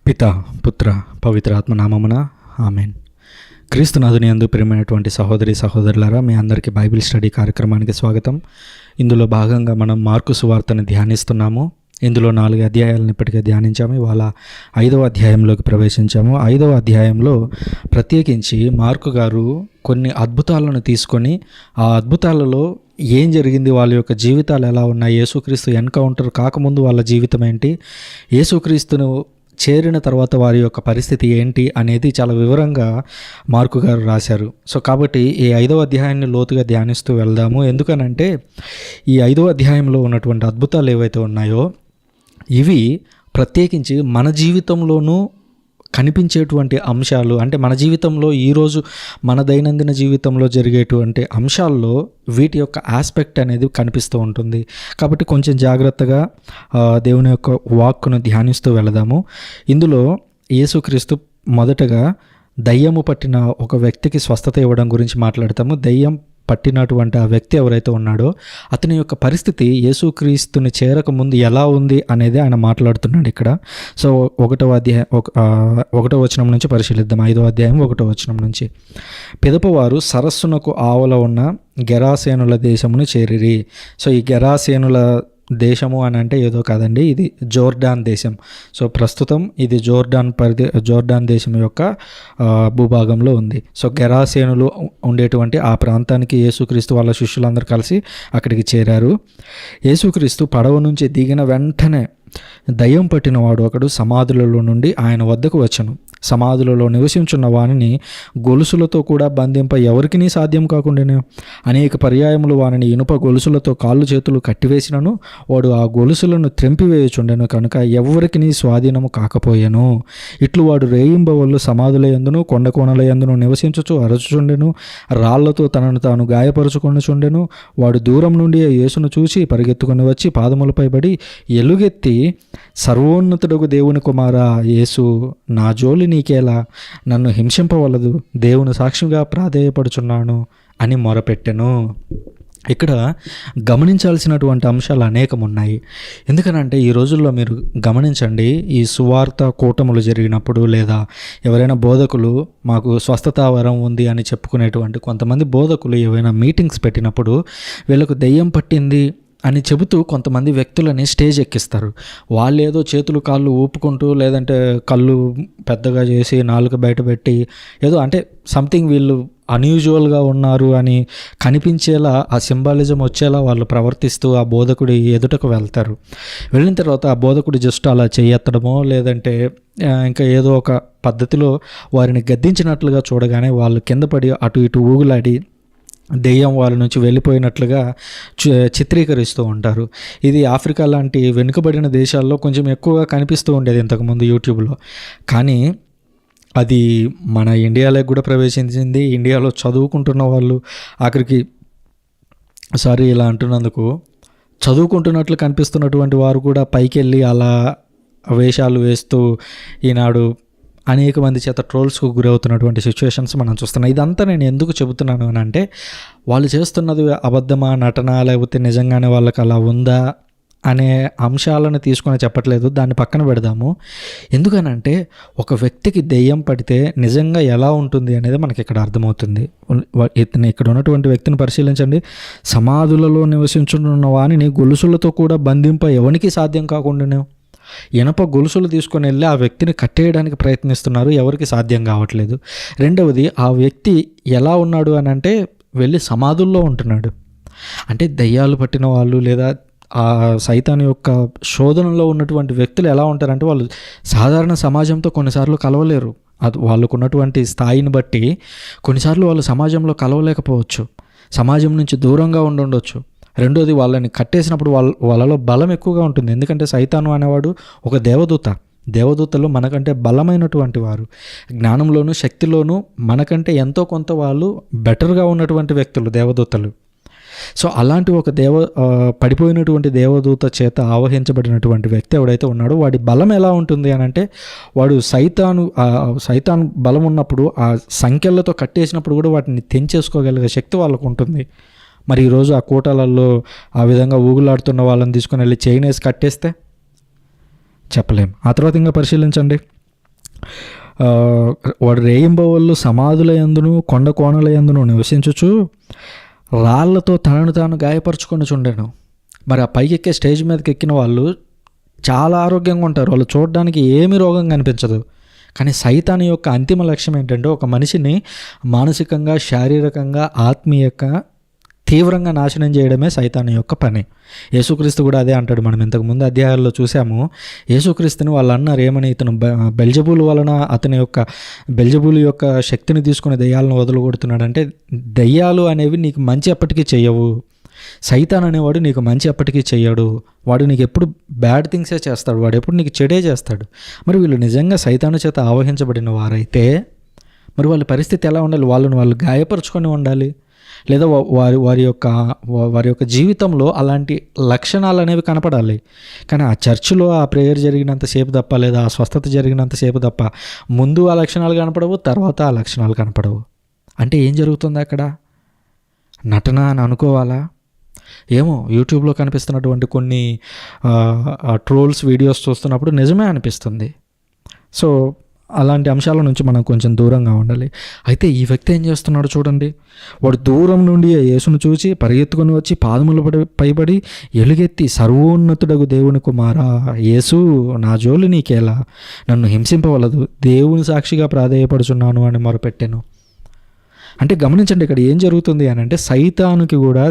పిత పుత్ర పవిత్ర ఆత్మ నామమున ఆమెన్. క్రీస్తునాథుని యందు ప్రియమైనటువంటి సహోదరి సహోదరులారా, మీ అందరికీ బైబిల్ స్టడీ కార్యక్రమానికి స్వాగతం. ఇందులో భాగంగా మనం మార్కు సువార్తను ధ్యానిస్తున్నాము. ఇందులో 4 అధ్యాయాలను ఇప్పటికే ధ్యానించాము. ఇవాళ 5వ అధ్యాయంలోకి ప్రవేశించాము. 5వ అధ్యాయంలో ప్రత్యేకించి మార్కు గారు కొన్ని అద్భుతాలను తీసుకొని ఆ అద్భుతాలలో ఏం జరిగింది, వాళ్ళ యొక్క జీవితాలు ఎలా ఉన్నాయి, యేసుక్రీస్తు ఎన్కౌంటర్ కాకముందు వాళ్ళ జీవితం ఏంటి, యేసుక్రీస్తును చేరిన తర్వాత వారి యొక్క పరిస్థితి ఏంటి అనేది చాలా వివరంగా మార్కు గారు రాశారు. సో కాబట్టి ఈ 5వ అధ్యాయాన్ని లోతుగా ధ్యానిస్తూ వెళ్దాము. ఎందుకనంటే ఈ 5వ అధ్యాయంలో ఉన్నటువంటి అద్భుతాలు ఏవైతే ఉన్నాయో ఇవి ప్రత్యేకించి మన జీవితంలోనూ కనిపించేటువంటి అంశాలు, అంటే మన జీవితంలో ఈరోజు మన దైనందిన జీవితంలో జరిగేటువంటి అంశాల్లో వీటి యొక్క ఆస్పెక్ట్ అనేది కనిపిస్తూ ఉంటుంది. కాబట్టి కొంచెం జాగ్రత్తగా దేవుని యొక్క వాక్కును ధ్యానిస్తూ వెళదాము. ఇందులో యేసుక్రీస్తు మొదటగా దయ్యము పట్టిన ఒక వ్యక్తికి స్వస్థత ఇవ్వడం గురించి మాట్లాడతాము. దయ్యం పట్టినటువంటి ఆ వ్యక్తి ఎవరైతే ఉన్నాడో అతని యొక్క పరిస్థితి యేసుక్రీస్తుని చేరకముందు ఎలా ఉంది అనేది ఆయన మాట్లాడుతున్నాడు ఇక్కడ. సో 1వ వచనం నుంచి పరిశీలిద్దాం. 5వ అధ్యాయం 1వ వచనం నుంచి. పిదపవారు సరస్సునకు ఆవల ఉన్న గెరాసేనుల దేశమును చేరిరి. సో ఈ గెరాసేనుల దేశము అని అంటే ఏదో కాదండి, ఇది జోర్డాన్ దేశం. సో ప్రస్తుతం ఇది జోర్డాన్ దేశం యొక్క భూభాగంలో ఉంది. సో గెరాసేనులు ఉండేటువంటి ఆ ప్రాంతానికి యేసుక్రీస్తు వాళ్ళ శిష్యులందరూ కలిసి అక్కడికి చేరారు. యేసుక్రీస్తు పడవ నుంచి దిగిన వెంటనే దయ్యం పట్టిన వాడు ఒకడు సమాధులలో నుండి ఆయన వద్దకు వచ్చెను. సమాధులలో నివసించున్న వానిని గొలుసులతో కూడా బంధింప ఎవరికినీ సాధ్యం కాకుండానే అనేక పర్యాయములు వానిని ఇనుప గొలుసులతో కాళ్ళు చేతులు కట్టివేసినను వాడు ఆ గొలుసులను త్రెంపివేయుచుండెను కనుక ఎవరికినీ స్వాధీనము కాకపోయెను. ఇట్లు వాడు రేయింబవళ్ళు సమాధుల యందును కొండ కోణల యందును నివసించుచు అరచుచుండెను. రాళ్లతో తనను తాను గాయపరుచుకొనుచుండెను. వాడు దూరం నుండి యేసును చూసి పరిగెత్తుకొని వచ్చి పాదములపై పడి ఎలుగెత్తి, సర్వోన్నతుడగు దేవుని కుమారా యేసు, నా జోలి నీకేలా, నన్ను హింసింపవలదు, దేవుని సాక్షిగా ప్రాధేయపడుచున్నాను అని మొరపెట్టెను. ఇక్కడ గమనించాల్సినటువంటి అంశాలు అనేకం ఉన్నాయి. ఎందుకనంటే ఈ రోజుల్లో మీరు గమనించండి, ఈ సువార్త కూటములు జరిగినప్పుడు లేదా ఎవరైనా బోధకులు మాకు స్వస్థత వరం ఉంది అని చెప్పుకునేటువంటి కొంతమంది బోధకులు ఏవైనా మీటింగ్స్ పెట్టినప్పుడు వీళ్ళకు దెయ్యం పట్టింది అని చెబుతూ కొంతమంది వ్యక్తులని స్టేజ్ ఎక్కిస్తారు. వాళ్ళు ఏదో చేతులు కాళ్ళు ఊపుకుంటూ, లేదంటే కళ్ళు పెద్దగా చేసి నాలుక బయట పెట్టి ఏదో అంటే సంథింగ్ వీళ్ళు అన్యూజువల్గా ఉన్నారు అని కనిపించేలా, ఆ సింబాలిజం వచ్చేలా వాళ్ళు ప్రవర్తిస్తూ ఆ బోధకుడి ఎదుటకు వెళ్తారు. వెళ్ళిన తర్వాత ఆ బోధకుడు జస్ట్ అలా చేయెత్తడమో లేదంటే ఇంకా ఏదో ఒక పద్ధతిలో వారిని గద్దించినట్లుగా చూడగానే వాళ్ళు కింద పడి అటు ఇటు ఊగులాడి దెయ్యం వాళ్ళ నుంచి వెళ్ళిపోయినట్లుగా చిత్రీకరిస్తూ ఉంటారు. ఇది ఆఫ్రికా లాంటి వెనుకబడిన దేశాల్లో కొంచెం ఎక్కువగా కనిపిస్తూ ఉండేది ఇంతకుముందు యూట్యూబ్లో. కానీ అది మన ఇండియాలోకి కూడా ప్రవేశించింది. ఇండియాలో చదువుకుంటున్న వాళ్ళు ఆఖరికి ఇలా అంటున్నందుకు చదువుకుంటున్నట్లు కనిపిస్తున్నటువంటి వారు కూడా పైకి వెళ్ళి అలా వేషాలు వేస్తూ ఈనాడు అనేక మంది చేత ట్రోల్స్కు గురవుతున్నటువంటి సిచ్యువేషన్స్ మనం చూస్తున్నాం. ఇదంతా నేను ఎందుకు చెబుతున్నాను అని అంటే, వాళ్ళు చేస్తున్నది అబద్ధమా, నటన, లేకపోతే నిజంగానే వాళ్ళకి అలా ఉందా అనే అంశాలను తీసుకొని చెప్పట్లేదు, దాన్ని పక్కన పెడదాము. ఎందుకనంటే ఒక వ్యక్తికి దెయ్యం పడితే నిజంగా ఎలా ఉంటుంది అనేది మనకి ఇక్కడ అర్థమవుతుంది. ఇక్కడ ఉన్నటువంటి వ్యక్తిని పరిశీలించండి. సమాధులలో నివసించున్న వానిని గొలుసులతో కూడా బంధింప ఎవరికి సాధ్యం కాకుండా ఇనప గొలుసులు తీసుకొని వెళ్ళి ఆ వ్యక్తిని కట్టేయడానికి ప్రయత్నిస్తున్నారు, ఎవరికి సాధ్యం కావట్లేదు. రెండవది, ఆ వ్యక్తి ఎలా ఉన్నాడు అని అంటే వెళ్ళి సమాధుల్లో ఉంటున్నాడు. అంటే దయ్యాలు పట్టిన వాళ్ళు లేదా ఆ సైతాన్ యొక్క శోధనలో ఉన్నటువంటి వ్యక్తులు ఎలా ఉంటారంటే వాళ్ళు సాధారణ సమాజంతో కొన్నిసార్లు కలవలేరు. అది వాళ్ళకున్నటువంటి స్థాయిని బట్టి కొన్నిసార్లు వాళ్ళు సమాజంలో కలవలేకపోవచ్చు, సమాజం నుంచి దూరంగా ఉండొచ్చు. రెండోది, వాళ్ళని కట్టేసినప్పుడు వాళ్ళలో బలం ఎక్కువగా ఉంటుంది. ఎందుకంటే సైతాను అనేవాడు ఒక దేవదూతలు మనకంటే బలమైనటువంటి వారు, జ్ఞానంలోనూ శక్తిలోనూ మనకంటే ఎంతో కొంత వాళ్ళు బెటర్గా ఉన్నటువంటి వ్యక్తులు దేవదూతలు. సో అలాంటి ఒక పడిపోయినటువంటి దేవదూత చేత ఆవహించబడినటువంటి వ్యక్తి ఎవడైతే ఉన్నాడో వాడి బలం ఎలా ఉంటుంది అని అంటే, వాడు సైతాను బలం ఉన్నప్పుడు ఆ సంఖ్యలతో కట్టేసినప్పుడు కూడా వాటిని తెంచేసుకోగలిగే శక్తి వాళ్ళకు ఉంటుంది. మరి ఈరోజు ఆ కూటాలలో ఆ విధంగా ఊగులాడుతున్న వాళ్ళని తీసుకుని వెళ్ళి చైన్ వేసి కట్టేస్తే చెప్పలేం. ఆ తర్వాత ఇంకా పరిశీలించండి, వాడు రేయింబవళ్ళు సమాధుల యందును కొండ కోణల యందును నివసించుచు రాళ్లతో తనను తాను గాయపరుచుకొని చుండెను. మరి ఆ పైకి ఎక్కే స్టేజ్ మీదకి ఎక్కిన వాళ్ళు చాలా ఆరోగ్యంగా ఉంటారు, వాళ్ళు చూడడానికి ఏమీ రోగం కనిపించదు. కానీ సైతాను యొక్క అంతిమ లక్ష్యం ఏంటంటే ఒక మనిషిని మానసికంగా, శారీరకంగా, ఆత్మీయంగా తీవ్రంగా నాశనం చేయడమే సైతాను యొక్క పని. యేసుక్రీస్తు కూడా అదే అంటాడు. మనం ఇంతకుముందు అధ్యాయాల్లో చూసాము. యేసుక్రీస్తుని వాళ్ళు అన్నారు ఏమని, ఇతను బెల్జబూల్ వలన బెల్జబూల్ యొక్క శక్తిని తీసుకుని దెయ్యాలను వదలగొడుతున్నాడు. అంటే దెయ్యాలు అనేవి నీకు మంచి ఎప్పటికీ చెయ్యవు. సైతాన్ అనేవాడు నీకు మంచి ఎప్పటికీ చెయ్యడు. వాడు నీకు ఎప్పుడు బ్యాడ్ థింగ్సే చేస్తాడు, వాడు ఎప్పుడు నీకు చెడే చేస్తాడు. మరి వీళ్ళు నిజంగా సైతాను చేత ఆవహించబడిన వారైతే మరి వాళ్ళ పరిస్థితి ఎలా ఉండాలి? వాళ్ళు గాయపరుచుకొని ఉండాలి, లేదా వారి యొక్క జీవితంలో అలాంటి లక్షణాలు అనేవి కనపడాలి. కానీ ఆ చర్చిలో ఆ ప్రేయర్ జరిగినంతసేపు తప్ప, లేదా ఆ స్వస్థత జరిగినంతసేపు తప్ప ముందు ఆ లక్షణాలు కనపడవు, తర్వాత ఆ లక్షణాలు కనపడవు. అంటే ఏం జరుగుతుంది అక్కడ? నటన అని అనుకోవాలా? ఏమో యూట్యూబ్లో కనిపిస్తున్నటువంటి కొన్ని ట్రోల్స్ వీడియోస్ చూస్తున్నప్పుడు నిజమే అనిపిస్తుంది. సో అలాంటి అంశాల నుంచి మనం కొంచెం దూరంగా ఉండాలి. అయితే ఈ వ్యక్తి ఏం చేస్తున్నాడు చూడండి. వాడు దూరం నుండి యేసును చూసి పరిగెత్తుకొని వచ్చి పాదముల పైబడి ఎలుగెత్తి, సర్వోన్నతుడగు దేవుని కుమారా యేసు, నా జోలి నీకేలా, నన్ను హింసింపవలదు, దేవుని సాక్షిగా ప్రాధేయపడుచున్నాను అని మొరపెట్టాను. అంటే గమనించండి, ఇక్కడ ఏం జరుగుతుంది అని అంటే సైతానుకి కూడా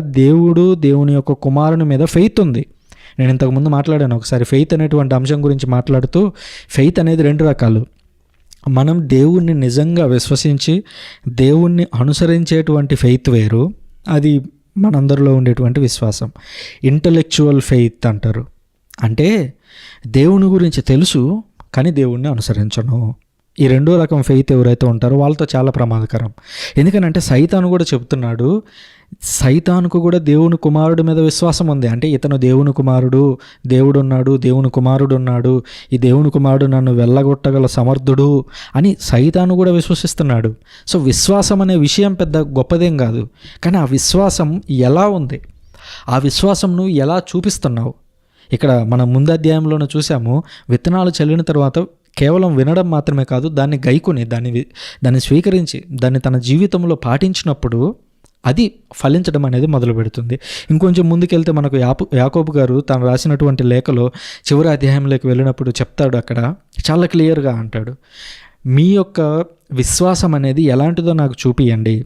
దేవుని యొక్క కుమారుని మీద ఫెయిత్ ఉంది. నేను ఇంతకుముందు మాట్లాడాను ఒకసారి ఫెయిత్ అనేటువంటి అంశం గురించి మాట్లాడుతూ. ఫెయిత్ అనేది 2 రకాలు. మనం దేవుణ్ణి నిజంగా విశ్వసించి దేవుణ్ణి అనుసరించేటువంటి ఫెయిత్ వేరు, అది మనందరిలో ఉండేటువంటి విశ్వాసం. ఇంటలెక్చువల్ ఫెయిత్ అంటారు. అంటే దేవుని గురించి తెలుసు కానీ దేవుణ్ణి అనుసరించను. ఈ 2వ రకం ఫెయిత్ ఎవరైతే ఉంటారో వాళ్ళతో చాలా ప్రమాదకరం. ఎందుకనంటే సైతాను కూడా చెప్తున్నాడు, సైతానుకు కూడా దేవుని కుమారుడి మీద విశ్వాసం ఉంది. అంటే ఇతను దేవుని కుమారుడు, దేవుడు ఉన్నాడు, దేవుని కుమారుడు ఉన్నాడు, ఈ దేవుని కుమారుడు నన్ను వెళ్ళగొట్టగల సమర్థుడు అని సైతాను కూడా విశ్వసిస్తున్నాడు. సో విశ్వాసం అనే విషయం పెద్ద గొప్పదేం కాదు, కానీ ఆ విశ్వాసం ఎలా ఉంది, ఆ విశ్వాసం నువ్వు ఎలా చూపిస్తున్నావు? ఇక్కడ మనం ముందు అధ్యాయంలోనే చూసాము, విత్తనాలు చల్లిన తర్వాత కేవలం వినడం మాత్రమే కాదు, దాన్ని గైకొని దాన్ని స్వీకరించి దాన్ని తన జీవితంలో పాటించినప్పుడు అది ఫలించడం అనేది మొదలు పెడుతుంది. ఇంకొంచెం ముందుకెళ్తే మనకు యాకోబు గారు తను రాసినటువంటి లేఖలో చివరి అధ్యాయంలోకి వెళ్ళినప్పుడు చెప్తాడు, అక్కడ చాలా క్లియర్గా అంటాడు, మీ యొక్క విశ్వాసం అనేది ఎలాంటిదో నాకు చూపియండి.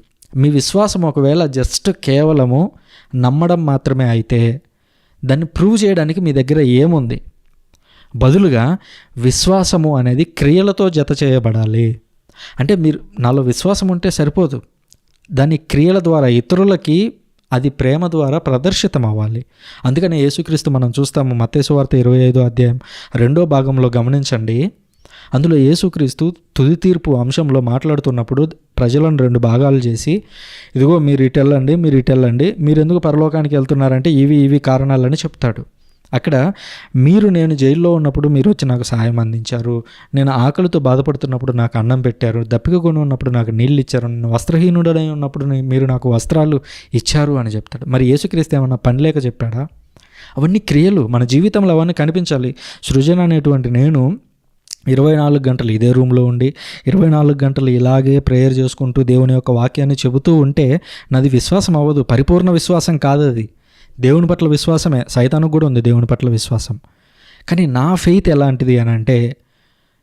మీ విశ్వాసం ఒకవేళ జస్ట్ కేవలము నమ్మడం మాత్రమే అయితే దాన్ని ప్రూవ్ చేయడానికి మీ దగ్గర ఏముంది? బదులుగా విశ్వాసము అనేది క్రియలతో జత చేయబడాలి. అంటే మీరు నాలో విశ్వాసం ఉంటే సరిపోదు, దాని క్రియల ద్వారా ఇతరులకి అది ప్రేమ ద్వారా ప్రదర్శితం అవ్వాలి. అందుకని యేసుక్రీస్తు మనం చూస్తాము మత్తయి సువార్త 25వ అధ్యాయం 2వ భాగంలో గమనించండి. అందులో యేసుక్రీస్తు తుది తీర్పు అంశంలో మాట్లాడుతున్నప్పుడు ప్రజలను 2 భాగాలు చేసి, ఇదిగో మీరు ఇటు వెళ్ళండి, మీరు ఎందుకు పరలోకానికి వెళ్తున్నారంటే ఇవి కారణాలని చెప్తాడు. అక్కడ నేను జైల్లో ఉన్నప్పుడు మీరు వచ్చి నాకు సహాయం అందించారు, నేను ఆకలితో బాధపడుతున్నప్పుడు నాకు అన్నం పెట్టారు, దప్పిక కొని ఉన్నప్పుడు నాకు నీళ్ళు ఇచ్చారు, నేను వస్త్రహీనుడై ఉన్నప్పుడు మీరు నాకు వస్త్రాలు ఇచ్చారు అని చెప్తాడు. మరి యేసుక్రీస్తు ఏమన్నా పని లేక చెప్పాడా? అవన్నీ క్రియలు, మన జీవితంలో అవన్నీ కనిపించాలి. సృజన అనేటువంటి నేను 24 గంటలు ఇదే రూమ్లో ఉండి 24 గంటలు ఇలాగే ప్రేయర్ చేసుకుంటూ దేవుని యొక్క వాక్యాన్ని చెబుతూ ఉంటే నాది విశ్వాసం అవ్వదు, పరిపూర్ణ విశ్వాసం కాదు అది. దేవుని పట్ల విశ్వాసమే, సైతానికి కూడా ఉంది దేవుని పట్ల విశ్వాసం. కానీ నా ఫెయిత్ ఎలాంటిది అని అంటే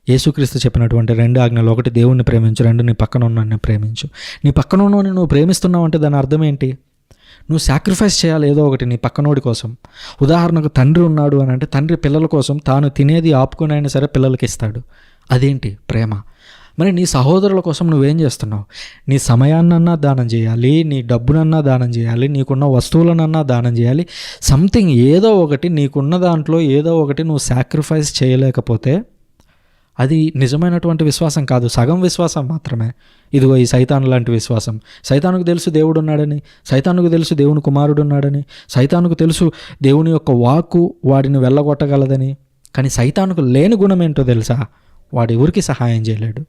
యేసుక్రీస్తు చెప్పినటువంటి 2 ఆజ్ఞలు, 1 దేవుణ్ణి ప్రేమించు, 2 నీ పక్కన ఉన్నవాడిని ప్రేమించు. నీ పక్కన ఉన్నవాడిని నువ్వు ప్రేమిస్తున్నావు అంటే దాని అర్థం ఏంటి? నువ్వు సాక్రిఫైస్ చేయాలి ఏదో ఒకటి నీ పక్కనోడి కోసం. ఉదాహరణకు తండ్రి ఉన్నాడు అని అంటే తండ్రి పిల్లల కోసం తాను తినేది ఆపుకొని అయినా సరే పిల్లలకి ఇస్తాడు. అదేంటి? ప్రేమ. మరి నీ సహోదరుల కోసం నువ్వేం చేస్తున్నావు? నీ సమయాన్నన్నా దానం చేయాలి, నీ డబ్బునన్నా దానం చేయాలి, నీకున్న వస్తువులనన్నా దానం చేయాలి. సంథింగ్ ఏదో ఒకటి, నీకున్న దాంట్లో ఏదో ఒకటి నువ్వు సాక్రిఫైస్ చేయలేకపోతే అది నిజమైనటువంటి విశ్వాసం కాదు, సగం విశ్వాసం మాత్రమే. ఇదిగో ఈ సైతాను లాంటి విశ్వాసం. సైతానుకు తెలుసు దేవుడు ఉన్నాడని, సైతానుకు తెలుసు దేవుని కుమారుడు ఉన్నాడని, సైతానుకు తెలుసు దేవుని యొక్క వాక్కు వాడిని వెళ్ళగొట్టగలదని. కానీ సైతానుకు లేని గుణం ఏంటో తెలుసా? వాడు ఎవరికి సహాయం చేయలేడు.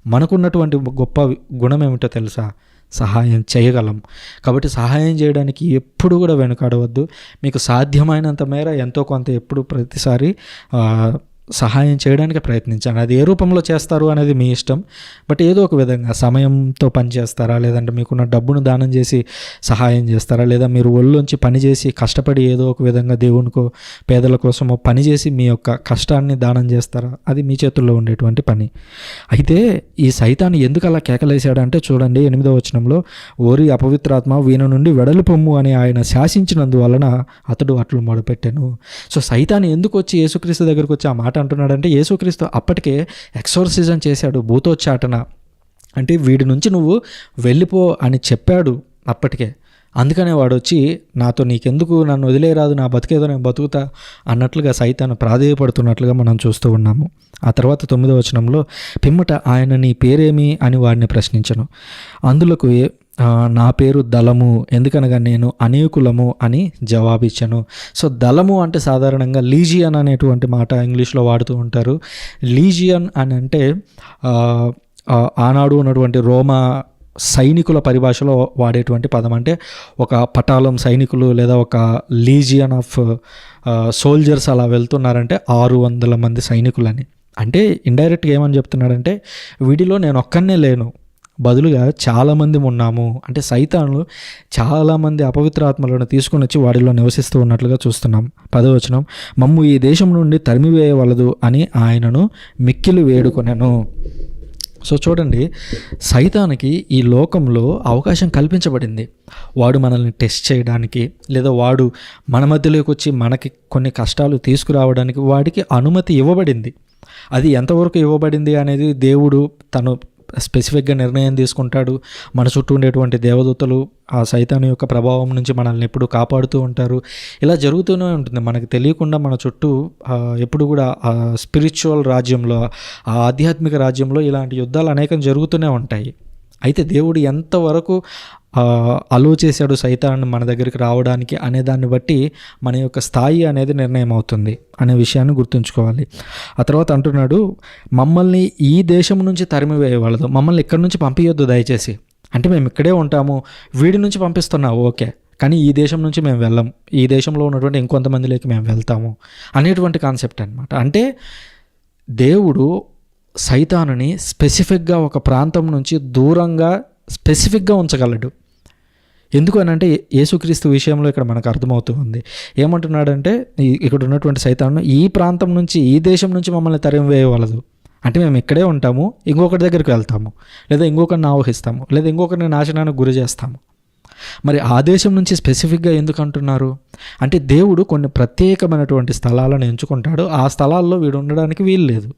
మనకున్నటువంటి గొప్ప గుణం ఏమిటో తెలుసా? సహాయం చేయగలం. కాబట్టి సహాయం చేయడానికి ఎప్పుడు కూడా వెనుకాడవద్దు. మీకు సాధ్యమైనంత మేర ఎంతో కొంత ఎప్పుడు ప్రతిసారి సహాయం చేయడానికి ప్రయత్నించండి. అది ఏ రూపంలో చేస్తారు అనేది మీ ఇష్టం. బట్ ఏదో ఒక విధంగా సమయంతో పని చేస్తారా, లేదంటే మీకున్న డబ్బును దానం చేసి సహాయం చేస్తారా, లేదా మీరు ఒళ్ళొంచి పని చేసి కష్టపడి ఏదో ఒక విధంగా దేవునికో పేదల కోసమో పని చేసి మీ యొక్క కష్టాన్ని దానం చేస్తారా, అది మీ చేతుల్లో ఉండేటువంటి పని. అయితే ఈ సైతాను ఎందుకు అలా కేకలేశాడంటే చూడండి 8వ వచనంలో, ఓరి అపవిత్రాత్మ వీణ నుండి వెడలు పొమ్ము అని ఆయన శాసించినందువలన అతడు అట్లు మొదలుపెట్టాను. సో సైతాను ఎందుకు వచ్చి యేసుక్రీస్తు దగ్గరికి వచ్చి ఆ మాట అంటున్నాడంటే, యేసుక్రీస్తు అప్పటికే ఎక్సోర్సిజం చేశాడు భూతోచ్చాటన, అంటే వీడి నుంచి నువ్వు వెళ్ళిపో అని చెప్పాడు అప్పటికే. అందుకనే వాడు వచ్చి నాతో నీకెందుకు, నన్ను వదిలేరాదు, నా బతికేదో నేను బతుకుతా అన్నట్లుగా సైతాను ప్రాధేయపడుతున్నట్లుగా మనం చూస్తూ ఉన్నాము. ఆ తర్వాత 9వ వచనంలో, పిమ్మట ఆయన నీ పేరేమి అని వాడిని ప్రశ్నించను. అందులకు నా పేరు దళము, ఎందుకనగా నేను అనేకులము అని జవాబిచ్చాను. సో దళము అంటే సాధారణంగా లీజియన్ అనేటువంటి మాట ఇంగ్లీష్లో వాడుతూ ఉంటారు. లీజియన్ అని అంటే ఆనాడు ఉన్నటువంటి రోమా సైనికుల పరిభాషలో వాడేటువంటి పదం. అంటే ఒక పటాలం సైనికులు లేదా ఒక లీజియన్ ఆఫ్ సోల్జర్స్ అలా వెళ్తున్నారంటే 600 మంది సైనికులని. అంటే ఇండైరెక్ట్గా ఏమని చెప్తున్నాడంటే, వీడిలో నేను ఒక్కనే లేను, బదులుగా చాలామంది ఉన్నాము. అంటే సైతాను చాలామంది అపవిత్రాత్మలను తీసుకుని వచ్చి వాడిలో నివసిస్తూ ఉన్నట్లుగా చూస్తున్నాం. 10వ వచనం, మమ్ము ఈ దేశం నుండి తరిమివేయవలదు అని ఆయనను మిక్కిలి వేడుకొనెను. సో చూడండి, సైతానికి ఈ లోకంలో అవకాశం కల్పించబడింది. వాడు మనల్ని టెస్ట్ చేయడానికి, లేదా వాడు మన మధ్యలోకి వచ్చి మనకి కొన్ని కష్టాలు తీసుకురావడానికి వాడికి అనుమతి ఇవ్వబడింది. అది ఎంతవరకు ఇవ్వబడింది అనేది దేవుడు తను స్పెసిఫిక్గా నిర్ణయం తీసుకుంటాడు. మన చుట్టూ ఉండేటువంటి దేవదూతలు ఆ సైతాను యొక్క ప్రభావం నుంచి మనల్ని ఎప్పుడు కాపాడుతూ ఉంటారు. ఇలా జరుగుతూనే ఉంటుంది. మనకు తెలియకుండా మన చుట్టూ ఎప్పుడు కూడా ఆ స్పిరిచువల్ రాజ్యంలో, ఆ ఆధ్యాత్మిక రాజ్యంలో ఇలాంటి యుద్ధాలు అనేకం జరుగుతూనే ఉంటాయి. అయితే దేవుడు ఎంతవరకు అలో చేశాడు సైతాన్ని మన దగ్గరికి రావడానికి అనే దాన్ని బట్టి మన యొక్క స్థాయి అనేది నిర్ణయం అవుతుంది అనే విషయాన్ని గుర్తుంచుకోవాలి. ఆ తర్వాత అంటున్నాడు, మమ్మల్ని ఈ దేశం నుంచి తరిమివేయవలదు, మమ్మల్ని ఇక్కడి నుంచి పంపించొద్దు దయచేసి. అంటే మేము ఇక్కడే ఉంటాము, వీడి నుంచి పంపిస్తున్నావు ఓకే, కానీ ఈ దేశం నుంచి మేము వెళ్ళం, ఈ దేశంలో ఉన్నటువంటి ఇంకొంతమందిలోకి మేము వెళ్తాము అనేటువంటి కాన్సెప్ట్ అనమాట. అంటే దేవుడు సైతానుని స్పెసిఫిక్గా ఒక ప్రాంతం నుంచి దూరంగా స్పెసిఫిక్గా ఉంచగలడు. ఎందుకు అని అంటే యేసుక్రీస్తు విషయంలో ఇక్కడ మనకు అర్థమవుతూ ఉంది. ఏమంటున్నాడంటే, ఇక్కడ ఉన్నటువంటి సైతాను ఈ ప్రాంతం నుంచి, ఈ దేశం నుంచి మమ్మల్ని తరిమివేయవలదు. అంటే మేము ఇక్కడే ఉంటాము, ఇంకొకటి దగ్గరికి వెళ్తాము, లేదా ఇంకొకరిని ఆవహిస్తాము, లేదా ఇంకొకరిని నాశనానికి గురి చేస్తాము. మరి ఆ దేశం నుంచి స్పెసిఫిక్గా ఎందుకు అంటున్నారు అంటే, దేవుడు కొన్ని ప్రత్యేకమైనటువంటి స్థలాలను ఎంచుకుంటాడు. ఆ స్థలాల్లో వీడు ఉండడానికి వీలు లేదు.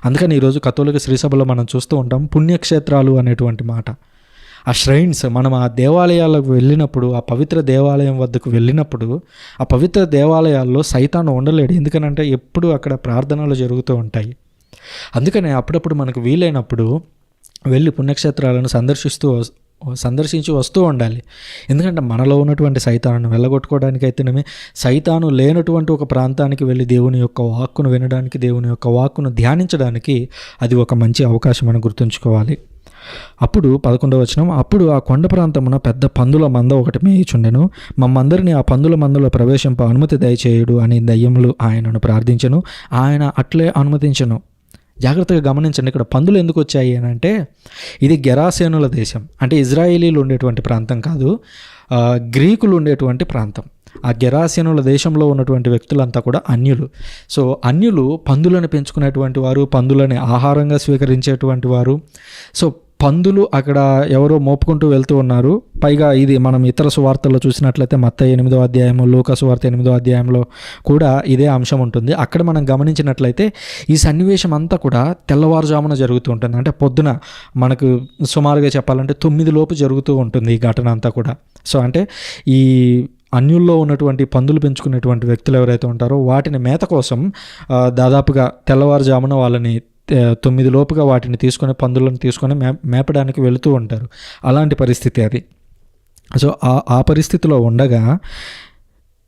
అందుకని ఈరోజు కథోలిక శ్రీసభలో మనం చూస్తూ ఉంటాం పుణ్యక్షేత్రాలు అనేటువంటి మాట. ఆ ష్రైన్స్, మనం ఆ దేవాలయాలకు వెళ్ళినప్పుడు, ఆ పవిత్ర దేవాలయం వద్దకు వెళ్ళినప్పుడు, ఆ పవిత్ర దేవాలయాల్లో సైతాను ఉండలేడు. ఎందుకనంటే ఎప్పుడు అక్కడ ప్రార్థనలు జరుగుతూ ఉంటాయి. అందుకనే అప్పుడప్పుడు మనకు వీలైనప్పుడు వెళ్ళి పుణ్యక్షేత్రాలను సందర్శించి వస్తూ ఉండాలి. ఎందుకంటే మనలో ఉన్నటువంటి సైతాను వెళ్ళగొట్టుకోవడానికైతేనేమి, సైతాను లేనటువంటి ఒక ప్రాంతానికి వెళ్ళి దేవుని యొక్క వాక్కును వినడానికి, దేవుని యొక్క వాక్కును ధ్యానించడానికి అది ఒక మంచి అవకాశం అని గుర్తుంచుకోవాలి. అప్పుడు 11వ వచనం, అప్పుడు ఆ కొండ ప్రాంతమున పెద్ద పందుల మంద ఒకటి మేయుచుండెను. మమ్మందరినీ ఆ పందుల మందలో ప్రవేశింప అనుమతి దయచేయుడు అని దయ్యములు ఆయనను ప్రార్థించెను. ఆయన అట్లే అనుమతించెను. జాగ్రత్తగా గమనించండి, ఇక్కడ పందులు ఎందుకు వచ్చాయి అని అంటే, ఇది గెరాసేనుల దేశం. అంటే ఇజ్రాయేలీలు ఉండేటువంటి ప్రాంతం కాదు, గ్రీకులు ఉండేటువంటి ప్రాంతం. ఆ గెరాసేనుల దేశంలో ఉన్నటువంటి వ్యక్తులంతా కూడా అన్యులు. సో అన్యులు పందులను పెంచుకునేటువంటి వారు, పందులని ఆహారంగా స్వీకరించేటువంటి వారు. సో పందులు అక్కడ ఎవరో మోపుకుంటూ వెళ్తూ ఉన్నారు. పైగా ఇది మనం ఇతర సువార్తల్లో చూసినట్లయితే మత్తయి 8వ అధ్యాయం, లూకా సువార్త 8వ అధ్యాయంలో కూడా ఇదే అంశం ఉంటుంది. అక్కడ మనం గమనించినట్లయితే ఈ సన్నివేశం అంతా కూడా తెల్లవారుజామున జరుగుతూ ఉంటుంది. అంటే పొద్దున మనకు సుమారుగా చెప్పాలంటే 9 లోపు జరుగుతూ ఉంటుంది ఈ ఘటన అంతా కూడా. సో అంటే ఈ అన్యుల్లో ఉన్నటువంటి పందులు పెంచుకునేటువంటి వ్యక్తులు ఎవరైతే ఉంటారో వాటిని మేత కోసం దాదాపుగా తెల్లవారుజామున వాళ్ళని 9 లోపుగా వాటిని తీసుకొని, పందులను తీసుకొని మేపడానికి వెళుతూ ఉంటారు. అలాంటి పరిస్థితి అది. సో ఆ పరిస్థితిలో ఉండగా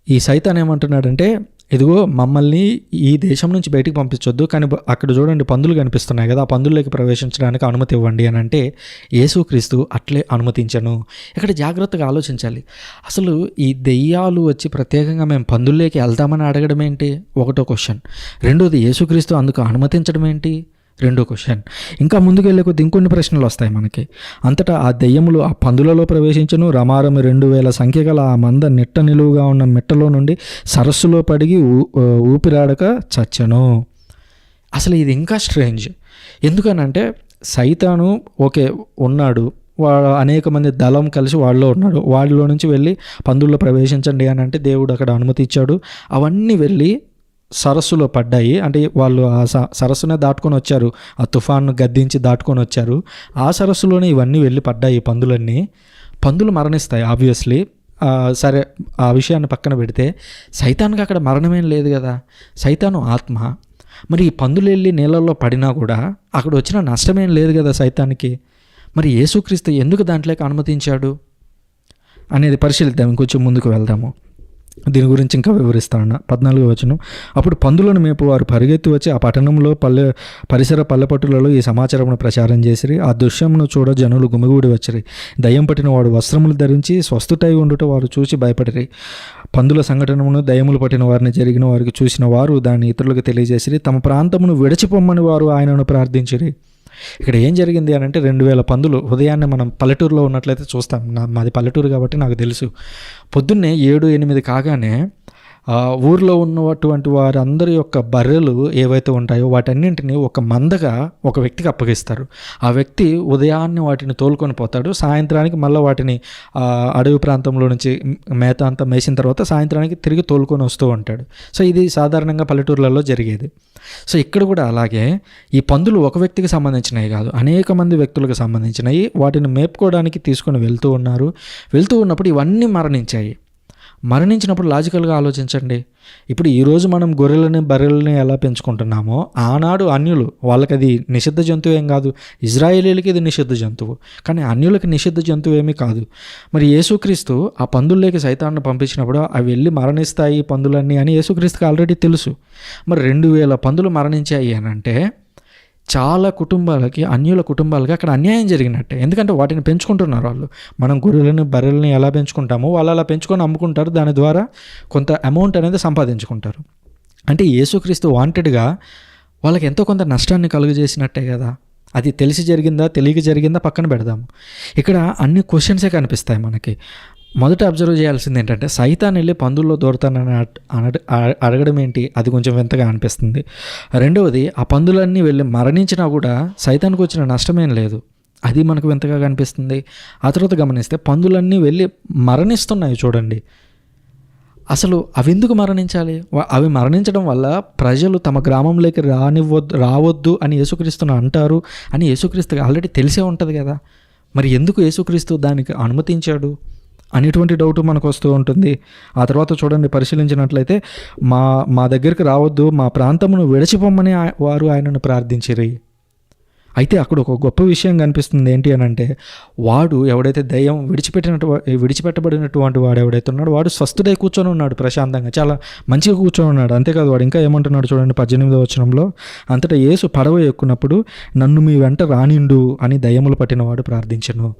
ఈ సైతాన్ ఏమంటున్నాడంటే, ఇదిగో మమ్మల్ని ఈ దేశం నుంచి బయటికి పంపించొద్దు, కానీ అక్కడ చూడండి పందులు కనిపిస్తున్నాయి కదా, ఆ పందుల్లోకి ప్రవేశించడానికి అనుమతి ఇవ్వండి అని అంటే యేసుక్రీస్తు అట్లే అనుమతించను. ఇక్కడ జాగ్రత్తగా ఆలోచించాలి. అసలు ఈ దెయ్యాలు వచ్చి ప్రత్యేకంగా మేము పందుల్లోకి వెళ్తామని అడగడం ఏంటి, ఒకటో క్వశ్చన్. రెండోది యేసుక్రీస్తు అందుకు అనుమతించడం ఏంటి, రెండో క్వశ్చన్. ఇంకా ముందుకు వెళ్ళే కొద్ది ఇంకొన్ని ప్రశ్నలు వస్తాయి మనకి. అంతటా ఆ దెయ్యములు ఆ పందులలో ప్రవేశించను, రమారమి 2000 సంఖ్య గల ఆ మంద నిట్ట నిలువుగా ఉన్న మిట్టలో నుండి సరస్సులో పడిగి ఊపిరాడక చచ్చను. అసలు ఇది ఇంకా స్ట్రేంజ్. ఎందుకనంటే సైతాను ఓకే ఉన్నాడు, వాడు అనేక మంది దళం కలిసి వాళ్ళలో ఉన్నాడు, వాళ్ళలో నుంచి వెళ్ళి పందుల్లో ప్రవేశించండి అని అంటే దేవుడు అక్కడ అనుమతి ఇచ్చాడు. అవన్నీ వెళ్ళి సరస్సులో పడ్డాయి. అంటే వాళ్ళు ఆ సరస్సునే దాటుకొని వచ్చారు, ఆ తుఫాన్ను గద్దించి దాటుకొని వచ్చారు. ఆ సరస్సులోనే ఇవన్నీ వెళ్ళి పడ్డాయి పందులన్నీ. పందులు మరణిస్తాయి ఆబ్వియస్లీ. సరే, ఆ విషయాన్ని పక్కన పెడితే సైతాన్కి అక్కడ మరణమేం లేదు కదా, సైతాను ఆత్మ. మరి ఈ పందులు వెళ్ళి నీళ్ళల్లో పడినా కూడా అక్కడ వచ్చిన నష్టమేం లేదు కదా సైతానికి. మరి యేసుక్రీస్తు ఎందుకు దాంట్లోకి అనుమతించాడు అనేది పరిశీలిద్దాం, ఇంకొంచెం ముందుకు వెళ్దాము. దీని గురించి ఇంకా వివరిస్తాను. 14వ వచనం. అప్పుడు పందులను మేపు వారు పరిగెత్తి వచ్చి ఆ పట్టణంలో పరిసర పల్లెపట్టులలో ఈ సమాచారమును ప్రచారం చేసిరి. ఆ దృశ్యమును చూడ జనులు గుమిగూడి వచ్చిరి. దయ్యం పట్టిన వాడు వస్త్రములు ధరించి స్వస్థుటై ఉండుట వారు చూసి భయపడిరి. పందుల సంఘటనను దయ్యములు పట్టిన వారిని జరిగిన వారికి చూసిన వారు దాన్ని ఇతరులకు తెలియజేసిరి. తమ ప్రాంతమును విడిచిపోమ్మని వారు ఆయనను ప్రార్థించిరి. ఇక్కడ ఏం జరిగింది అని అంటే 2000 పందులు ఉదయాన్నే మనం పల్లెటూరులో ఉన్నట్లయితే చూస్తాం, మాది పల్లెటూరు కాబట్టి నాకు తెలుసు. పొద్దున్నే 7-8 కాగానే ఊర్లో ఉన్నటువంటి వారందరి యొక్క బర్రెలు ఏవైతే ఉంటాయో వాటన్నింటినీ ఒక మందగా ఒక వ్యక్తికి అప్పగిస్తారు. ఆ వ్యక్తి ఉదయాన్నే వాటిని తోలుకొని పోతాడు, సాయంత్రానికి మళ్ళీ వాటిని అడవి ప్రాంతంలో నుంచి మేత అంతా మేసిన తర్వాత సాయంత్రానికి తిరిగి తోలుకొని వస్తూ ఉంటాడు. సో ఇది సాధారణంగా పల్లెటూర్లలో జరిగేది. సో ఇక్కడ కూడా అలాగే ఈ పందులు ఒక వ్యక్తికి సంబంధించినవి కాదు, అనేక మంది వ్యక్తులకు సంబంధించినవి. వాటిని మేపుకోవడానికి తీసుకొని వెళ్తూ ఉన్నప్పుడు ఇవన్నీ మరణించినప్పుడు లాజికల్గా ఆలోచించండి. ఇప్పుడు ఈరోజు మనం గొర్రెలని బర్రెలని ఎలా పెంచుకుంటున్నామో ఆనాడు అన్యులు, వాళ్ళకి అది నిషిద్ధ జంతువు ఏం కాదు, ఇజ్రాయేలీలకి ఇది నిషిద్ధ జంతువు, కానీ అన్యులకి నిషిద్ధ జంతువు ఏమీ కాదు. మరి యేసుక్రీస్తు ఆ పందుల్లోకి సైతాన్ని పంపించినప్పుడు అవి వెళ్ళి మరణిస్తాయి పందులన్నీ అని యేసుక్రీస్తుకి ఆల్రెడీ తెలుసు. మరి 2000 పందులు మరణించాయి అని అంటే చాలా కుటుంబాలకి, అన్యుల కుటుంబాలకి అక్కడ అన్యాయం జరిగినట్టే. ఎందుకంటే వాటిని పెంచుకుంటున్నారు వాళ్ళు. మనం గొర్రెలని బర్రెలని ఎలా పెంచుకుంటామో వాళ్ళు అలా పెంచుకొని అమ్ముకుంటారు, దాని ద్వారా కొంత అమౌంట్ అనేది సంపాదించుకుంటారు. అంటే యేసుక్రీస్తు వాంటెడ్గా వాళ్ళకి ఎంతో కొంత నష్టాన్ని కలుగజేసినట్టే కదా. అది తెలిసి జరిగిందా తెలియక జరిగిందా పక్కన పెడదాము. ఇక్కడ అన్ని క్వశ్చన్సే కనిపిస్తాయి మనకి. మొదట అబ్జర్వ్ చేయాల్సింది ఏంటంటే సైతాన్ వెళ్ళి పందుల్లో దూరతానని అడగడం ఏంటి, అది కొంచెం వింతగా అనిపిస్తుంది. రెండవది ఆ పందులన్నీ వెళ్ళి మరణించినా కూడా సైతానికి వచ్చిన నష్టమేం లేదు, అది మనకు వింతగా కనిపిస్తుంది. ఆ తర్వాత గమనిస్తే పందులన్నీ వెళ్ళి మరణిస్తున్నాయి చూడండి. అసలు అవి ఎందుకు మరణించాలి? అవి మరణించడం వల్ల ప్రజలు తమ గ్రామంలోకి రావద్దు అని యేసుక్రీస్తుని అంటారు అని యేసుక్రీస్తుకి ఆల్రెడీ తెలిసే ఉంటుంది కదా. మరి ఎందుకు యేసుక్రీస్తు దానికి అనుమతించాడు అనేటువంటి డౌట్ మనకు వస్తూ ఉంటుంది. ఆ తర్వాత చూడండి, పరిశీలించినట్లయితే మా దగ్గరికి రావద్దు, మా ప్రాంతమును విడిచిపోమ్మని వారు ఆయనను ప్రార్థించిరి. అయితే అక్కడ ఒక గొప్ప విషయం కనిపిస్తుంది. ఏంటి అని అంటే వాడు ఎవడైతే దయ్యం విడిచిపెట్టబడినటువంటి వాడు ఎవడైతే ఉన్నాడో వాడు స్వస్థుడై కూర్చొని ఉన్నాడు, ప్రశాంతంగా చాలా మంచిగా కూర్చొని ఉన్నాడు. అంతేకాదు వాడు ఇంకా ఏమంటున్నాడు చూడండి 18వ వచనంలో. అంతటా యేసు పడవ ఎక్కున్నప్పుడు నన్ను మీ వెంట రానిండు అని దయ్యములు పట్టినవాడు ప్రార్థించను.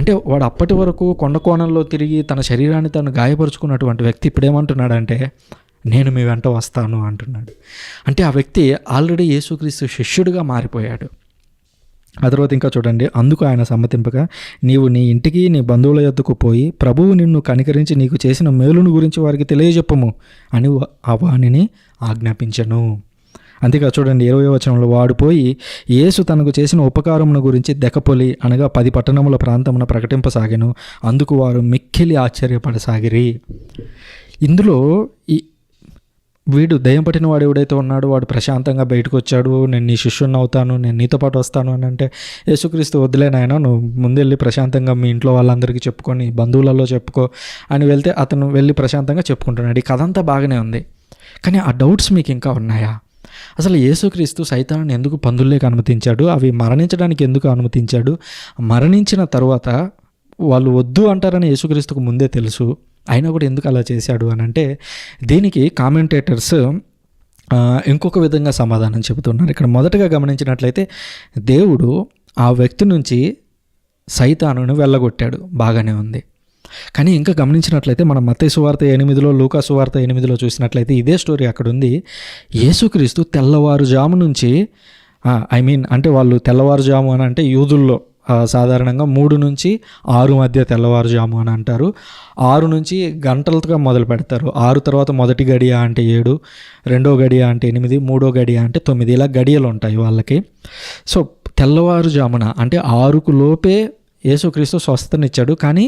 అంటే వాడు అప్పటి వరకు కొండ కోణంలో తిరిగి తన శరీరాన్ని తను గాయపరుచుకున్నటువంటి వ్యక్తి ఇప్పుడేమంటున్నాడంటే నేను మీ వెంట వస్తాను అంటున్నాడు. అంటే ఆ వ్యక్తి ఆల్రెడీ యేసుక్రీస్తు శిష్యుడిగా మారిపోయాడు. ఆ తర్వాత ఇంకా చూడండి, అందుకు ఆయన సమ్మతింపగా నీవు నీ ఇంటికి నీ బంధువుల యొద్దకు పోయి ప్రభువు నిన్ను కనికరించి నీకు చేసిన మేలును గురించి వారికి తెలియజెప్పము అని వానిని ఆజ్ఞాపించను. అంతేకాదు చూడండి 20వ వచనంలో వాడు పోయి యేసు తనకు చేసిన ఉపకారమును గురించి దెకపొలి అనగా 10 పట్టణముల ప్రాంతమున ప్రకటింపసాగెను. అందుకు వారు మిక్కిలి ఆశ్చర్యపడసాగిరి. ఇందులో వీడు దయ్యం పట్టిన వాడు ఎవడైతే ఉన్నాడో వాడు ప్రశాంతంగా బయటకు వచ్చాడు, నేను నీ శిష్యుని అవుతాను, నేను నీతో పాటు వస్తాను అని అంటే యేసుక్రీస్తు వద్దులే నాయన, నువ్వు ముందెళ్ళి ప్రశాంతంగా మీ ఇంట్లో వాళ్ళందరికీ చెప్పుకొని బంధువులలో చెప్పుకో అని వెళ్తే అతను వెళ్ళి ప్రశాంతంగా చెప్పుకుంటున్నాడు. ఈ కథ అంతా బాగానే ఉంది, కానీ ఆ డౌట్స్ మీకు ఇంకా ఉన్నాయా? అసలు యేసుక్రీస్తు సైతాన్ని ఎందుకు పందుల్లోకి అనుమతించాడు? అవి మరణించడానికి ఎందుకు అనుమతించాడు? మరణించిన తర్వాత వాళ్ళు వద్దు అంటారని యేసుక్రీస్తుకు ముందే తెలుసు. అయినా కూడా ఎందుకు అలా చేశాడు అని అంటే దీనికి కామెంటేటర్స్ ఇంకొక విధంగా సమాధానం చెబుతున్నారు. ఇక్కడ మొదటగా గమనించినట్లయితే దేవుడు ఆ వ్యక్తి నుంచి సైతానును వెళ్ళగొట్టాడు, బాగానే ఉంది. కానీ ఇంకా గమనించినట్లయితే మనం మత్తయి సువార్త 8లో లూకా సువార్త 8లో చూసినట్లయితే ఇదే స్టోరీ అక్కడ ఉంది. యేసుక్రీస్తు తెల్లవారుజాము నుంచి అంటే వాళ్ళు తెల్లవారుజాము అని అంటే యూదుల్లో సాధారణంగా 3 నుంచి 6 మధ్య తెల్లవారుజాము అని అంటారు. 6 నుంచి గంటలతో మొదలు పెడతారు. 6 తర్వాత మొదటి గడియ అంటే 7, రెండో గడియ అంటే 8, మూడో గడియ అంటే 9, ఇలా గడియలు ఉంటాయి వాళ్ళకి. సో తెల్లవారుజామున అంటే 6కు లోపే యేసుక్రీస్తు స్వస్థతనిచ్చాడు. కానీ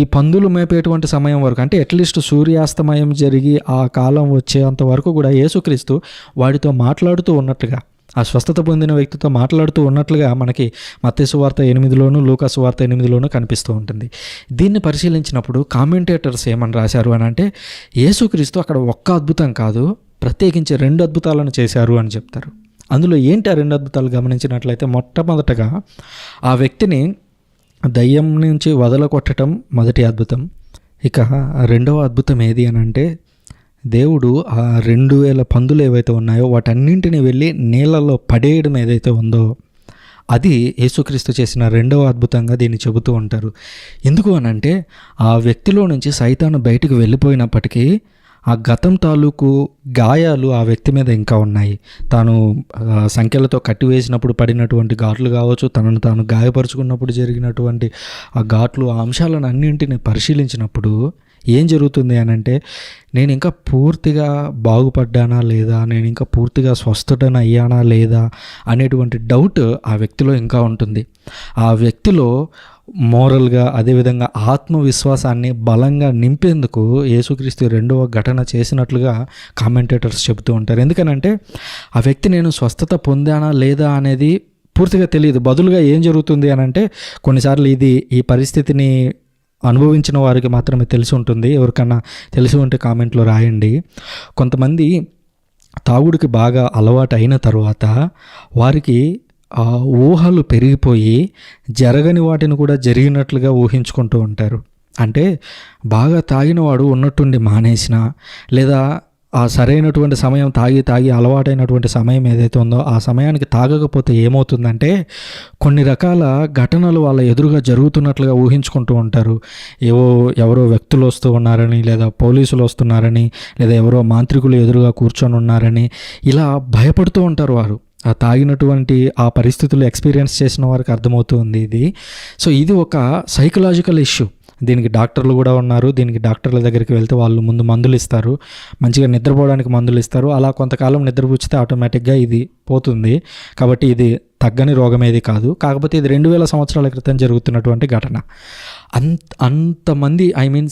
ఈ పందులు మేపేటువంటి సమయం వరకు అంటే అట్లీస్ట్ సూర్యాస్తమయం జరిగి ఆ కాలం వచ్చేంత వరకు కూడా యేసుక్రీస్తు వాడితో మాట్లాడుతూ ఉన్నట్లుగా, ఆ స్వస్థత పొందిన వ్యక్తితో మాట్లాడుతూ ఉన్నట్లుగా మనకి మత్తయి సువార్త 8లోను లూకా సువార్త 8లోను కనిపిస్తూ ఉంటుంది. దీన్ని పరిశీలించినప్పుడు కామెంటేటర్స్ ఏమని రాశారు అని అంటే యేసుక్రీస్తు అక్కడ ఒక్క అద్భుతం కాదు, ప్రత్యేకించి 2 అద్భుతాలను చేశారు అని చెప్తారు. అందులో ఏంటి ఆ 2 అద్భుతాలు గమనించినట్లయితే మొట్టమొదటగా ఆ వ్యక్తిని దయ్యం నుంచి వదలకొట్టడం మొదటి అద్భుతం. ఇక రెండవ అద్భుతం ఏది అని అంటే దేవుడు ఆ 2000 పందులు ఏవైతే ఉన్నాయో వాటన్నింటినీ వెళ్ళి నీళ్ళలో పడేయడం ఏదైతే ఉందో అది యేసుక్రీస్తు చేసిన రెండవ అద్భుతంగా దీన్ని చెబుతూ ఉంటారు. ఎందుకు అని అంటే ఆ వ్యక్తిలో నుంచి సైతాను బయటకు వెళ్ళిపోయినప్పటికీ ఆ గతం తాలూకు గాయాలు ఆ వ్యక్తి మీద ఇంకా ఉన్నాయి. తాను సంఖ్యలతో కట్టివేసినప్పుడు పడినటువంటి ఘాట్లు కావచ్చు, తనను తాను గాయపరుచుకున్నప్పుడు జరిగినటువంటి ఆ ఘాట్లు, ఆ అంశాలను అన్నింటినీ పరిశీలించినప్పుడు ఏం జరుగుతుంది అని అంటే నేను ఇంకా పూర్తిగా బాగుపడ్డానా లేదా, నేను ఇంకా పూర్తిగా స్వస్థటన అయ్యానా లేదా అనేటువంటి డౌట్ ఆ వ్యక్తిలో ఇంకా ఉంటుంది. ఆ వ్యక్తిలో మోరల్గా అదేవిధంగా ఆత్మవిశ్వాసాన్ని బలంగా నింపేందుకు యేసుక్రీస్తు రెండవ ఘటన చేసినట్లుగా కామెంటేటర్స్ చెబుతూ ఉంటారు. ఎందుకనంటే ఆ వ్యక్తి నేను స్వస్థత పొందానా లేదా అనేది పూర్తిగా తెలియదు. బదులుగా ఏం జరుగుతుంది అని అంటే కొన్నిసార్లు ఈ పరిస్థితిని అనుభవించిన వారికి మాత్రమే తెలిసి ఉంటుంది. ఎవరికన్నా తెలిసి ఉంటే కామెంట్లో రాయండి. కొంతమంది తాగుడికి బాగా అలవాటు అయిన తర్వాత వారికి ఆ ఊహలు పెరిగిపోయి జరగని వాటిని కూడా జరిగినట్లుగా ఊహించుకుంటూ ఉంటారు. అంటే బాగా తాగినవాడు ఉన్నట్టుండి మానేసిన లేదా ఆ సరైనటువంటి సమయం తాగి అలవాటైనటువంటి సమయం ఏదైతే ఉందో ఆ సమయానికి తాగకపోతే ఏమవుతుందంటే కొన్ని రకాల ఘటనలు వాళ్ళ ఎదురుగా జరుగుతున్నట్లుగా ఊహించుకుంటూ ఉంటారు. ఎవరో వ్యక్తులు వస్తూ ఉన్నారని, లేదా పోలీసులు వస్తున్నారని, లేదా ఎవరో మాంత్రికులు ఎదురుగా కూర్చొని ఉన్నారని ఇలా భయపడుతూ ఉంటారు వారు. ఆ తాగినటువంటి ఆ పరిస్థితులు ఎక్స్పీరియన్స్ చేసిన వారికి అర్థమవుతుంది ఇది. సో ఇది ఒక సైకలాజికల్ ఇష్యూ. దీనికి డాక్టర్లు కూడా ఉన్నారు. దీనికి డాక్టర్ల దగ్గరికి వెళ్తే వాళ్ళు ముందు మందులు ఇస్తారు, మంచిగా నిద్రపోవడానికి మందులు ఇస్తారు. అలా కొంతకాలం నిద్రపుచ్చితే ఆటోమేటిక్గా ఇది పోతుంది. కాబట్టి ఇది తగ్గని రోగం ఏది కాదు. కాకపోతే ఇది 2000 సంవత్సరాల క్రితం జరుగుతున్నటువంటి ఘటన. అంతమంది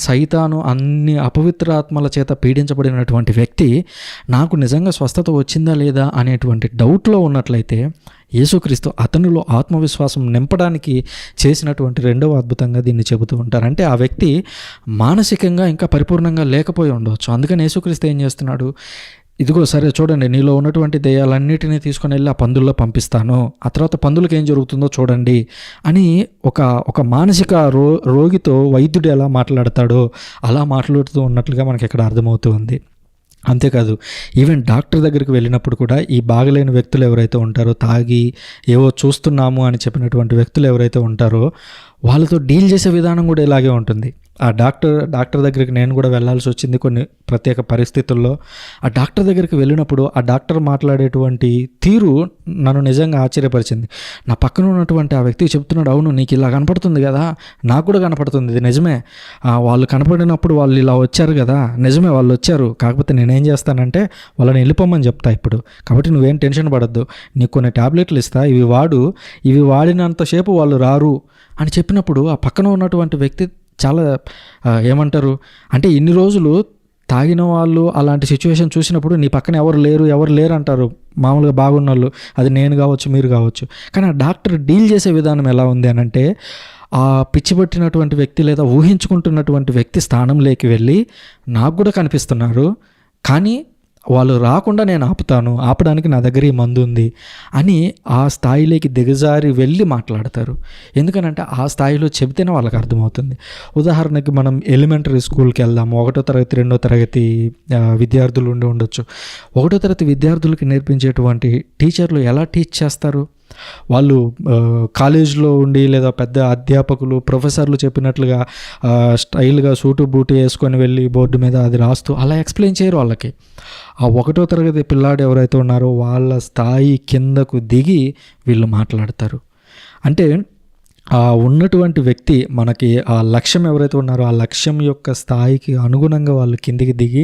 సైతాను అన్ని అపవిత్ర ఆత్మల చేత పీడించబడినటువంటి వ్యక్తి నాకు నిజంగా స్వస్థత వచ్చిందా లేదా అనేటువంటి డౌట్లో ఉన్నట్లయితే యేసుక్రీస్తు అతనిలో ఆత్మవిశ్వాసం నింపడానికి చేసినటువంటి రెండవ అద్భుతంగా దీన్ని చెబుతూ ఉంటారు. అంటే ఆ వ్యక్తి మానసికంగా ఇంకా పరిపూర్ణంగా లేకపోయి ఉండవచ్చు. అందుకని యేసుక్రీస్తు ఏం చేస్తున్నాడు, ఇదిగో సరే చూడండి, నీలో ఉన్నటువంటి దయ్యాలన్నిటినీ తీసుకొని వెళ్ళి ఆ పందుల్లో పంపిస్తాను, ఆ తర్వాత పందులకు ఏం జరుగుతుందో చూడండి అని ఒక మానసిక రోగితో వైద్యుడు ఎలా మాట్లాడతాడో అలా మాట్లాడుతూ ఉన్నట్లుగా మనకి ఇక్కడ అర్థమవుతూ ఉంది. అంతేకాదు ఈవెన్ డాక్టర్ దగ్గరికి వెళ్ళినప్పుడు కూడా ఈ బాగలేని వ్యక్తులు ఎవరైతే ఉంటారో, తాగి ఏవో చూస్తున్నాము అని చెప్పినటువంటి వ్యక్తులు ఎవరైతే ఉంటారో వాళ్ళతో డీల్ చేసే విధానం కూడా ఇలాగే ఉంటుంది. ఆ డాక్టర్ దగ్గరికి నేను కూడా వెళ్ళాల్సి వచ్చింది కొన్ని ప్రత్యేక పరిస్థితుల్లో. ఆ డాక్టర్ దగ్గరికి వెళ్ళినప్పుడు ఆ డాక్టర్ మాట్లాడేటువంటి తీరు నన్ను నిజంగా ఆశ్చర్యపరిచింది. నా పక్కన ఉన్నటువంటి ఆ వ్యక్తికి చెప్తున్నాడు, అవును నీకు ఇలా కనపడుతుంది కదా, నాకు కూడా కనపడుతుంది, ఇది నిజమే, వాళ్ళు కనపడినప్పుడు వాళ్ళు ఇలా వచ్చారు కదా, నిజమే వాళ్ళు వచ్చారు, కాకపోతే నేనేం చేస్తానంటే వాళ్ళని వెళ్ళిపోమని చెప్తా ఇప్పుడు, కాబట్టి నువ్వేం టెన్షన్ పడద్దు, నీకు కొన్ని ట్యాబ్లెట్లు ఇస్తా, ఇవి వాడినంతసేపు వాళ్ళు రారు అని చెప్పినప్పుడు ఆ పక్కన ఉన్నటువంటి వ్యక్తి చాలా అంటే ఇన్ని రోజులు తాగిన వాళ్ళు అలాంటి సిచ్యువేషన్ చూసినప్పుడు నీ పక్కన ఎవరు లేరు అంటారు మామూలుగా బాగున్న వాళ్ళు, అది నేను కావచ్చు మీరు కావచ్చు. కానీ ఆ డాక్టర్ డీల్ చేసే విధానం ఎలా ఉంది అని అంటే ఆ పిచ్చిపట్టినటువంటి వ్యక్తి లేదా ఊహించుకుంటున్నటువంటి వ్యక్తి స్థానంలోకి వెళ్ళి నాకు కూడా కనిపిస్తున్నారు, కానీ వాళ్ళు రాకుండా నేను ఆపడానికి నా దగ్గర ఈ మందు ఉంది అని ఆ స్థాయిలోకి దిగజారి వెళ్ళి మాట్లాడతారు. ఎందుకనంటే ఆ స్థాయిలో చెబితేనే వాళ్ళకి అర్థమవుతుంది. ఉదాహరణకి మనం ఎలిమెంటరీ స్కూల్కి వెళ్దాము. 1వ తరగతి 2వ తరగతి విద్యార్థులు ఉండొచ్చు. 1వ తరగతి విద్యార్థులకి నేర్పించేటువంటి టీచర్లు ఎలా టీచ్ చేస్తారు? వాళ్ళు కాలేజ్లో ఉండి లేదా పెద్ద అధ్యాపకులు ప్రొఫెసర్లు చెప్పినట్లుగా స్టైల్గా సూటు బూటు వేసుకొని వెళ్ళి బోర్డు మీద అది రాస్తూ అలా ఎక్స్ప్లెయిన్ చేయరు వాళ్ళకి. ఆ 1వ తరగతి పిల్లాడు ఎవరైతే ఉన్నారో వాళ్ళ స్థాయి కిందకు దిగి వీళ్ళు మాట్లాడతారు. అంటే ఆ ఉన్నటువంటి వ్యక్తి మనకి ఆ లక్ష్యం ఎవరైతే ఉన్నారో ఆ లక్ష్యం యొక్క స్థాయికి అనుగుణంగా వాళ్ళు కిందికి దిగి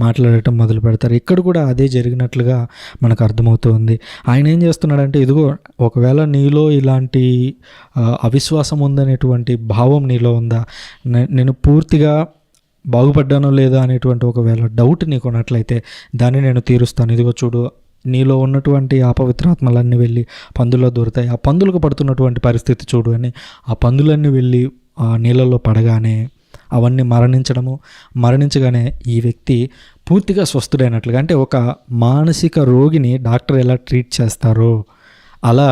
మాట్లాడటం మొదలు పెడతారు. ఇక్కడ కూడా అదే జరిగినట్లుగా మనకు అర్థమవుతుంది. ఆయన ఏం చేస్తున్నాడంటే, ఇదిగో ఒకవేళ నీలో ఇలాంటి అవిశ్వాసం ఉందనేటువంటి భావం నీలో ఉందా, నేను పూర్తిగా బాగుపడ్డానో లేదా అనేటువంటి ఒకవేళ డౌట్ నీకు ఉన్నట్లయితే దాన్ని నేను తీరుస్తాను. ఇదిగో చూడు, నీలో ఉన్నటువంటి అపవిత్రాత్మలన్నీ వెళ్ళి పందుల్లో దూరుతాయి. ఆ పందులకు పడుతున్నటువంటి పరిస్థితి చూడు అని ఆ పందులన్నీ వెళ్ళి ఆ నీళ్ళల్లో పడగానే అవన్నీ మరణించగానే ఈ వ్యక్తి పూర్తిగా స్వస్థుడైనట్లుగా, అంటే ఒక మానసిక రోగిని డాక్టర్ ఎలా ట్రీట్ చేస్తారో అలా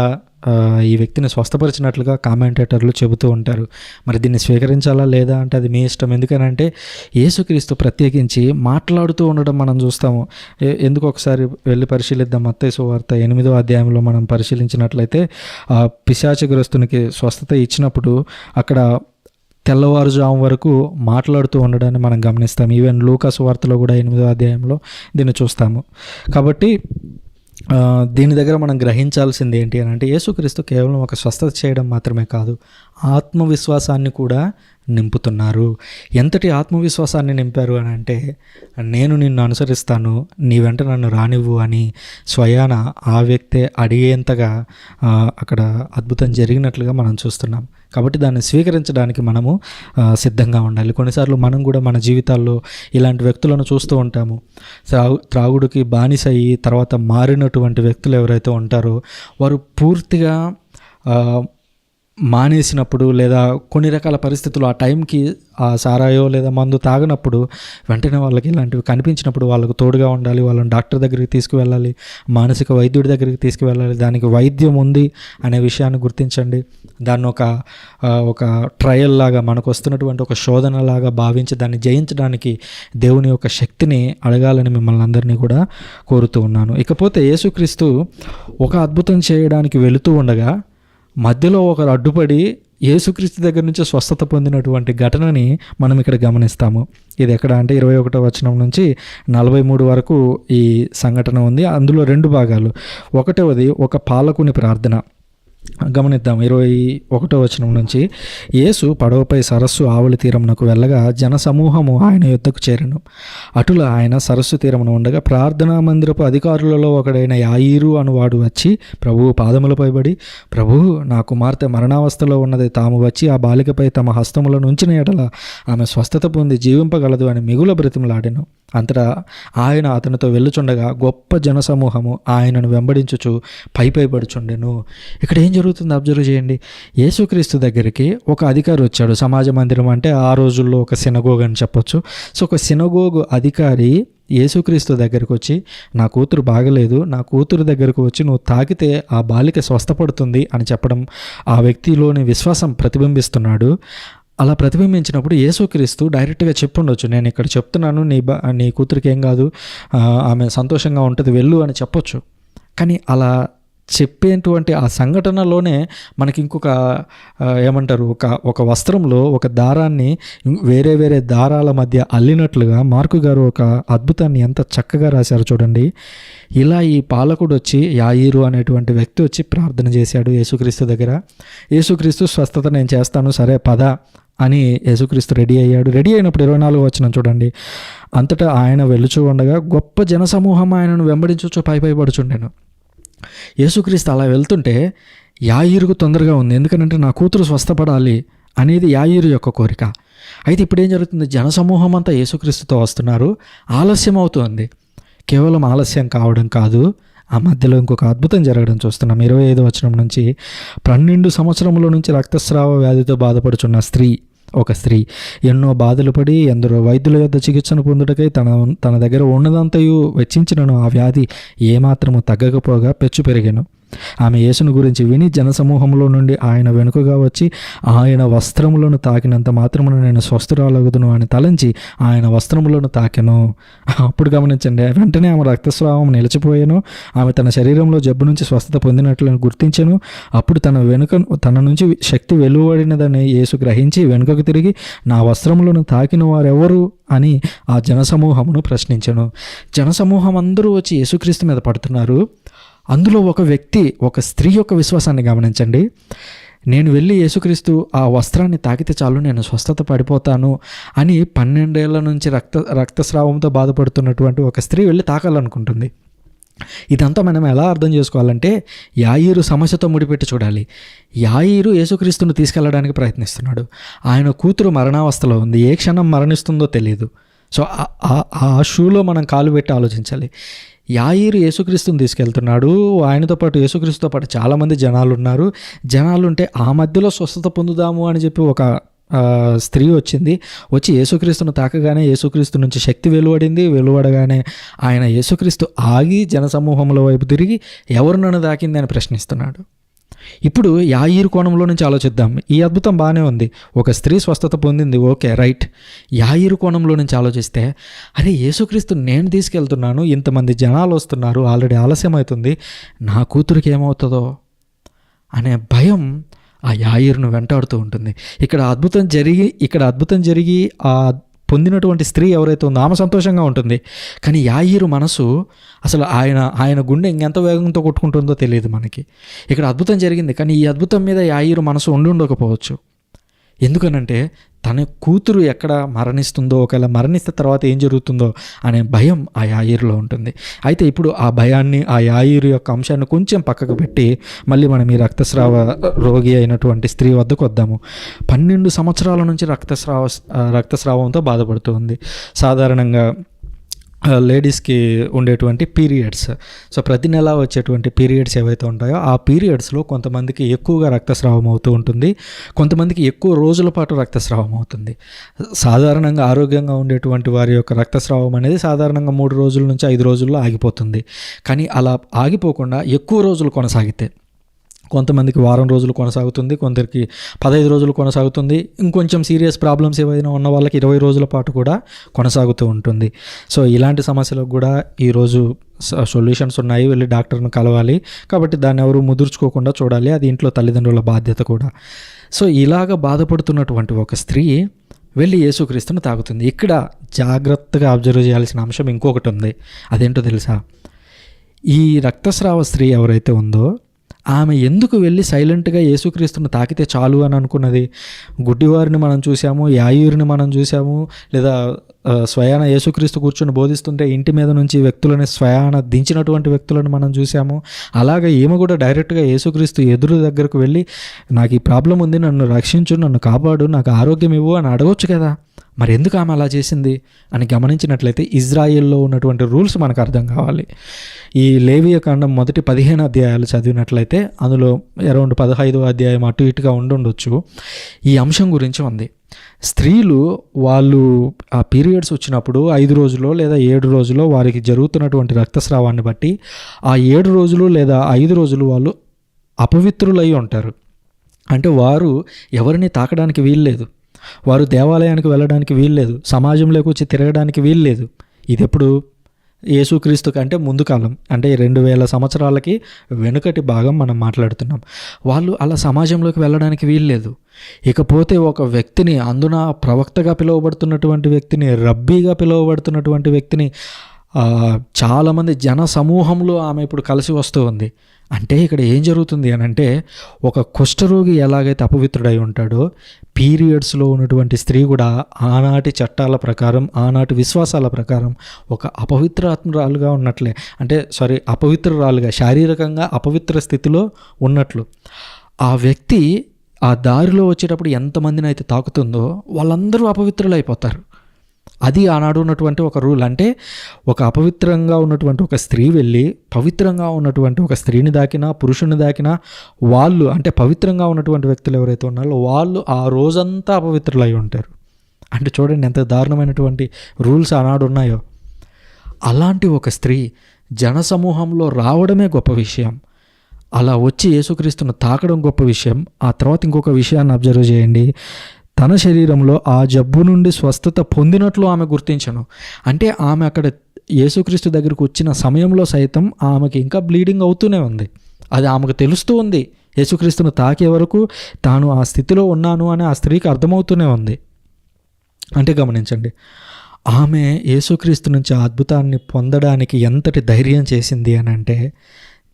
ఈ వ్యక్తిని స్వస్థపరిచినట్లుగా కామెంటేటర్లు చెబుతూ ఉంటారు. మరి దీన్ని స్వీకరించాలా లేదా అంటే అది మీ ఇష్టం. ఎందుకనంటే యేసుక్రీస్తు ప్రత్యేకించి మాట్లాడుతూ ఉండడం మనం చూస్తాము. ఎందుకు ఒకసారి వెళ్ళి పరిశీలిద్దాం. మత్తయి సువార్త 8వ అధ్యాయంలో మనం పరిశీలించినట్లయితే పిశాచగ్రస్తునికి స్వస్థత ఇచ్చినప్పుడు అక్కడ తెల్లవారుజాము వరకు మాట్లాడుతూ ఉండడాన్ని మనం గమనిస్తాం. ఈవెన్ లూకా సువార్తలో కూడా 8వ అధ్యాయంలో దీన్ని చూస్తాము. కాబట్టి దీని దగ్గర మనం గ్రహించాల్సింది ఏంటి అని అంటే, యేసుక్రీస్తు కేవలం ఒక స్వస్థత చేయడం మాత్రమే కాదు, ఆత్మవిశ్వాసాన్ని కూడా నింపుతున్నారు. ఎంతటి ఆత్మవిశ్వాసాన్ని నింపారు అని అంటే, నేను నిన్ను అనుసరిస్తాను, నీ వెంట నన్ను రానివ్వు అని స్వయాన ఆ వ్యక్తే అడిగేంతగా అక్కడ అద్భుతం జరిగినట్లుగా మనం చూస్తున్నాం. కాబట్టి దాన్ని స్వీకరించడానికి మనము సిద్ధంగా ఉండాలి. కొన్నిసార్లు మనం కూడా మన జీవితాల్లో ఇలాంటి వ్యక్తులను చూస్తూ ఉంటాము. త్రాగుడికి బానిసయ్యి తర్వాత మారినటువంటి వ్యక్తులు ఎవరైతే ఉంటారో వారు పూర్తిగా మానేసినప్పుడు లేదా కొన్ని రకాల పరిస్థితులు ఆ టైంకి ఆ సారాయో లేదా మందు తాగనప్పుడు వెంటనే వాళ్ళకి ఇలాంటివి కనిపించినప్పుడు వాళ్ళకు తోడుగా ఉండాలి. వాళ్ళని డాక్టర్ దగ్గరికి తీసుకువెళ్ళాలి, మానసిక వైద్యుడి దగ్గరికి తీసుకువెళ్ళాలి. దానికి వైద్యం ఉంది అనే విషయాన్ని గుర్తించండి. దాన్ని ఒక ట్రయల్ లాగా, మనకు వస్తున్నటువంటి ఒక శోధన లాగా భావించి దాన్ని జయించడానికి దేవుని యొక్క శక్తిని అడగాలని మిమ్మల్ని అందరినీ కూడా కోరుతూ ఉన్నాను. ఇకపోతే యేసుక్రీస్తు ఒక అద్భుతం చేయడానికి వెళుతూ ఉండగా మధ్యలో ఒకరు అడ్డుపడి యేసుక్రీస్తు దగ్గర నుంచి స్వస్థత పొందినటువంటి ఘటనని మనం ఇక్కడ గమనిస్తాము. ఇది ఎక్కడ అంటే 21వ వచనం నుంచి 43 వరకు ఈ సంఘటన ఉంది. అందులో 2 భాగాలు. 1వది ఒక పాలకుని ప్రార్థన. గమనిద్దాం. 21వ వచనం నుంచి, యేసు పడవపై సరస్సు ఆవలి తీరమునకు వెళ్ళగా జనసమూహము ఆయన యొద్దకు చేరెను. అటుల ఆయన సరస్సు తీరమున ఉండగా ప్రార్థనా మందిరపు అధికారులలో ఒకడైన యాయీరు అనువాడు వచ్చి ప్రభువు పాదములపై పడి, ప్రభువు, నా కుమార్తె మరణావస్థలో ఉన్నది, తాము వచ్చి ఆ బాలికపై తమ హస్తములను ఉంచిన ఎడల ఆమె స్వస్థత పొంది జీవింపగలదు అని మిగుల బ్రతిమలాడెను. అంతటా ఆయన అతనితో వెళ్ళుచుండగా గొప్ప జనసమూహము ఆయనను వెంబడించుచు పై పడుచుండెను. ఇక్కడ ఏం జరుగుతుంది అబ్జర్వ్ చేయండి. యేసుక్రీస్తు దగ్గరికి ఒక అధికారి వచ్చాడు. సమాజ మందిరం అంటే ఆ రోజుల్లో ఒక సినగోగ్ అని చెప్పొచ్చు. సో ఒక సినగోగ్ అధికారి యేసుక్రీస్తు దగ్గరికి వచ్చి, నా కూతురు బాగలేదు, నా కూతురు దగ్గరకు వచ్చి నువ్వు తాకితే ఆ బాలిక స్వస్థపడుతుంది అని చెప్పడం ఆ వ్యక్తిలోని విశ్వాసం ప్రతిబింబిస్తున్నాడు. అలా ప్రతిబింబించినప్పుడు యేసుక్రీస్తు డైరెక్ట్గా చెప్పుండొచ్చు, నేను ఇక్కడ చెప్తున్నాను, నీ కూతురికి ఏం కాదు, ఆమె సంతోషంగా ఉంటుంది, వెళ్ళు అని చెప్పొచ్చు. కానీ అలా చెప్పేటువంటి ఆ సంఘటనలోనే మనకి ఇంకొక ఏమంటారు, ఒక వస్త్రంలో ఒక దారాన్ని వేరే వేరే దారాల మధ్య అల్లినట్లుగా మార్కు గారు ఒక అద్భుతాన్ని ఎంత చక్కగా రాశారు చూడండి. ఇలా ఈ పాలకుడు వచ్చి, యాయీరు అనేటువంటి వ్యక్తి వచ్చి ప్రార్థన చేశాడు యేసుక్రీస్తు దగ్గర. యేసుక్రీస్తు స్వస్థత నేను చేస్తాను, సరే పద అని యేసుక్రీస్తు రెడీ అయ్యాడు. రెడీ అయినప్పుడు 24వ వచనం చూడండి. అంతటా ఆయన వెలుచు ఉండగా గొప్ప జనసమూహం ఆయనను వెంబడించుచు పై పడుచుండెను. యేసుక్రీస్తు అలా వెళ్తుంటే యాయీరుకు తొందరగా ఉంది. ఎందుకంటే నా కూతురు స్వస్థపడాలి అనేది యాయీరు యొక్క కోరిక. అయితే ఇప్పుడు ఏం జరుగుతుంది, జనసమూహం అంతా యేసుక్రీస్తుతో వస్తున్నారు, ఆలస్యం అవుతుంది. కేవలం ఆలస్యం కావడం కాదు, ఆ మధ్యలో ఇంకొక అద్భుతం జరగడం చూస్తున్నాం. 25వ వచనం నుంచి, 12 సంవత్సరముల నుంచి రక్తస్రావ వ్యాధితో బాధపడుచున్న స్త్రీ ఒక స్త్రీ ఎన్నో బాధలు పడి ఎందరో వైద్యుల యొద్ద చికిత్సను పొందుటకై తన దగ్గర ఉన్నదంతయు వెచ్చించినను ఆ వ్యాధి ఏమాత్రము తగ్గకపోగా పెచ్చు పెరిగాను. ఆమె యేసును గురించి విని జనసమూహంలో నుండి ఆయన వెనుకగా వచ్చి ఆయన వస్త్రములను తాకినంత మాత్రమున నేను స్వస్థురాలగుదును అని తలంచి ఆయన వస్త్రములను తాకెను. అప్పుడు గమనించండి, వెంటనే ఆమె రక్తస్రావం నిలిచిపోయాను. ఆమె తన శరీరంలో జబ్బు నుంచి స్వస్థత పొందినట్లు గుర్తించెను. అప్పుడు తన నుంచి శక్తి వెలువడినదని యేసు గ్రహించి వెనుకకు తిరిగి నా వస్త్రములను తాకిన వారెవరు అని ఆ జనసమూహమును ప్రశ్నించెను. జనసమూహం అందరూ వచ్చి యేసుక్రీస్తు మీద పడుతున్నారు. అందులో ఒక వ్యక్తి, ఒక స్త్రీ యొక్క విశ్వాసాన్ని గమనించండి. నేను వెళ్ళి యేసుక్రీస్తు ఆ వస్త్రాన్ని తాకితే చాలు నేను స్వస్థత పడిపోతాను అని 12 ఏళ్ల నుంచి రక్తస్రావంతో బాధపడుతున్నటువంటి ఒక స్త్రీ వెళ్ళి తాకాలనుకుంటుంది. ఇదంతా మనం ఎలా అర్థం చేసుకోవాలంటే యాయీరు సమస్యతో ముడిపెట్టి చూడాలి. యాయీరు యేసుక్రీస్తును తీసుకెళ్ళడానికి ప్రయత్నిస్తున్నాడు. ఆయన కూతురు మరణావస్థలో ఉంది. ఏ క్షణం మరణిస్తుందో తెలియదు. సో ఆ షూలో మనం కాలు పెట్టి ఆలోచించాలి. యాయీరు యేసుక్రీస్తుని తీసుకెళ్తున్నాడు. ఆయనతో పాటు యేసుక్రీస్తుతో పాటు చాలామంది జనాలు ఉన్నారు. జనాలు ఉంటే ఆ మధ్యలో స్వస్థత పొందుదాము అని చెప్పి ఒక స్త్రీ వచ్చి యేసుక్రీస్తును తాకగానే యేసుక్రీస్తు నుంచి శక్తి వెలువడగానే ఆయన యేసుక్రీస్తు ఆగి జనసమూహముల వైపు తిరిగి ఎవరు నన్ను తాకింది అని ప్రశ్నిస్తున్నాడు. ఇప్పుడు యాయీరు కోణంలో నుంచి ఆలోచిద్దాం. ఈ అద్భుతం బాగానే ఉంది, ఒక స్త్రీ స్వస్థత పొందింది, ఓకే రైట్. యాయీరు కోణంలో నుంచి ఆలోచిస్తే అరే యేసుక్రీస్తు నేను తీసుకెళ్తున్నాను, ఇంతమంది జనాలు వస్తున్నారు, ఆల్రెడీ ఆలస్యం అవుతుంది, నా కూతురికి ఏమవుతుందో అనే భయం ఆ యాయీరును వెంటాడుతూ ఉంటుంది. ఇక్కడ అద్భుతం జరిగి ఆ పొందినటువంటి స్త్రీ ఎవరైతే ఉందో ఆమె సంతోషంగా ఉంటుంది. కానీ యాయీరు మనసు అసలు ఆయన గుండె ఇంకెంత వేగంతో కొట్టుకుంటుందో తెలియదు మనకి. ఇక్కడ అద్భుతం జరిగింది, కానీ ఈ అద్భుతం మీద యాయీరు మనసు ఉండకపోవచ్చు. ఎందుకనంటే తన కూతురు ఎక్కడ మరణిస్తుందో, ఒకవేళ మరణిస్తే తర్వాత ఏం జరుగుతుందో అనే భయం ఆ యాయీరులో ఉంటుంది. అయితే ఇప్పుడు ఆ భయాన్ని, ఆ యాయీరు యొక్క అంశాన్ని కొంచెం పక్కకు పెట్టి మళ్ళీ మనం ఈ రక్తస్రావ రోగి అయినటువంటి స్త్రీ వద్దకు వద్దాము. 12 సంవత్సరాల నుంచి రక్తస్రావంతో బాధపడుతుంది. సాధారణంగా లేడీస్కి ఉండేటువంటి పీరియడ్స్, సో ప్రతి నెల వచ్చేటువంటి పీరియడ్స్ ఏవైతే ఉంటాయో ఆ పీరియడ్స్లో కొంతమందికి ఎక్కువగా రక్తస్రావం అవుతూ ఉంటుంది, కొంతమందికి ఎక్కువ రోజుల పాటు రక్తస్రావం అవుతుంది. సాధారణంగా ఆరోగ్యంగా ఉండేటువంటి వారి యొక్క రక్తస్రావం అనేది సాధారణంగా 3 రోజుల నుంచి 5 రోజుల్లో ఆగిపోతుంది. కానీ అలా ఆగిపోకుండా ఎక్కువ రోజులు కొనసాగితే కొంతమందికి వారం రోజులు కొనసాగుతుంది, కొందరికి 15 రోజులు కొనసాగుతుంది, ఇంకొంచెం సీరియస్ ప్రాబ్లమ్స్ ఏవైనా ఉన్న వాళ్ళకి 20 రోజుల పాటు కూడా కొనసాగుతూ ఉంటుంది. సో ఇలాంటి సమస్యలకు కూడా ఈరోజు సొల్యూషన్స్ ఉన్నాయి. వెళ్ళి డాక్టర్ను కలవాలి. కాబట్టి దాన్ని ఎవరు ముదుర్చుకోకుండా చూడాలి. అది ఇంట్లో తల్లిదండ్రుల బాధ్యత కూడా. సో ఇలాగ బాధపడుతున్నటువంటి ఒక స్త్రీ వెళ్ళి యేసుక్రీస్తును తాకుతుంది. ఇక్కడ జాగ్రత్తగా అబ్జర్వ్ చేయాల్సిన అంశం ఇంకొకటి ఉంది. అదేంటో తెలుసా? ఈ రక్తస్రావ స్త్రీ ఎవరైతే ఉందో ఆమె ఎందుకు వెళ్ళి సైలెంట్గా యేసుక్రీస్తును తాకితే చాలు అని అనుకున్నది? గుడ్డివారిని మనం చూసాము, యాయూరిని మనం చూసాము, లేదా స్వయాన యేసుక్రీస్తు కూర్చొని బోధిస్తుంటే ఇంటి మీద నుంచి వ్యక్తులని స్వయాన దించినటువంటి వ్యక్తులను మనం చూసాము. అలాగే ఈమె కూడా డైరెక్ట్గా యేసుక్రీస్తు ఎదురు దగ్గరకు వెళ్ళి నాకు ఈ ప్రాబ్లం ఉంది, నన్ను రక్షించు, నన్ను కాపాడు, నాకు ఆరోగ్యం ఇవ్వు అని అడగొచ్చు కదా. మరి ఎందుకు ఆమె అలా చేసింది అని గమనించినట్లయితే ఇజ్రాయెల్లో ఉన్నటువంటి రూల్స్ మనకు అర్థం కావాలి. ఈ లేవియ కాండం మొదటి 15 అధ్యాయాలు చదివినట్లయితే అందులో అరౌండ్ 15వ అధ్యాయం అటు ఇటుగా ఉండొచ్చు. ఈ అంశం గురించి ఉంది. స్త్రీలు వాళ్ళు ఆ పీరియడ్స్ వచ్చినప్పుడు 5 రోజులో లేదా 7 రోజులో వారికి జరుగుతున్నటువంటి రక్తస్రావాన్ని బట్టి ఆ 7 రోజులు లేదా 5 రోజులు వాళ్ళు అపవిత్రులై ఉంటారు. అంటే వారు ఎవరిని తాకడానికి వీల్లేదు, వారు దేవాలయానికి వెళ్ళడానికి వీల్లేదు, సమాజంలోకి వచ్చి తిరగడానికి వీల్లేదు. ఇది ఎప్పుడు? యేసుక్రీస్తు కంటే ముందు కాలం, అంటే 2000 సంవత్సరాలకి వెనుకటి భాగం మనం మాట్లాడుతున్నాం. వాళ్ళు అలా సమాజంలోకి వెళ్ళడానికి వీల్లేదు. ఇకపోతే ఒక వ్యక్తిని, అందున ప్రవక్తగా పిలువబడుతున్నటువంటి వ్యక్తిని, రబ్బీగా పిలువబడుతున్నటువంటి వ్యక్తిని చాలామంది జన సమూహంలో ఆమె ఇప్పుడు కలిసి వస్తూ ఉంది. అంటే ఇక్కడ ఏం జరుగుతుంది అని అంటే, ఒక కుష్ఠరోగి ఎలాగైతే అపవిత్రుడై ఉంటాడో పీరియడ్స్లో ఉన్నటువంటి స్త్రీ కూడా ఆనాటి చట్టాల ప్రకారం, ఆనాటి విశ్వాసాల ప్రకారం ఒక అపవిత్రాత్మరాలుగా ఉన్నట్లే, అంటే అపవిత్రురాలుగా, శారీరకంగా అపవిత్ర స్థితిలో ఉన్నట్లు. ఆ వ్యక్తి ఆ దారిలో వచ్చేటప్పుడు ఎంతమందిని అయితే తాకుతుందో వాళ్ళందరూ అపవిత్రులు అయిపోతారు. అది ఆనాడు ఉన్నటువంటి ఒక రూల్. అంటే ఒక అపవిత్రంగా ఉన్నటువంటి ఒక స్త్రీ వెళ్ళి పవిత్రంగా ఉన్నటువంటి ఒక స్త్రీని దాకినా, పురుషుని దాకినా, వాళ్ళు అంటే పవిత్రంగా ఉన్నటువంటి వ్యక్తులు ఎవరైతే ఉన్నారో వాళ్ళు ఆ రోజంతా అపవిత్రులై ఉంటారు. అంటే చూడండి ఎంత దారుణమైనటువంటి రూల్స్ ఆనాడు ఉన్నాయో. అలాంటి ఒక స్త్రీ జనసమూహంలో రావడమే గొప్ప విషయం. అలా వచ్చి యేసుక్రీస్తును తాకడం గొప్ప విషయం. ఆ తర్వాత ఇంకొక విషయాన్ని అబ్జర్వ్ చేయండి. తన శరీరంలో ఆ జబ్బు నుండి స్వస్థత పొందినట్లు ఆమె గుర్తించను. అంటే ఆమె అక్కడ యేసుక్రీస్తు దగ్గరికి వచ్చిన సమయంలో సైతం ఆమెకి ఇంకా బ్లీడింగ్ అవుతూనే ఉంది. అది ఆమెకు తెలుస్తూ ఉంది. యేసుక్రీస్తును తాకే వరకు తాను ఆ స్థితిలో ఉన్నాను అని ఆ స్త్రీకి అర్థమవుతూనే ఉంది. అంటే గమనించండి, ఆమె యేసుక్రీస్తు నుంచి ఆ అద్భుతాన్ని పొందడానికి ఎంతటి ధైర్యం చేసింది అని అంటే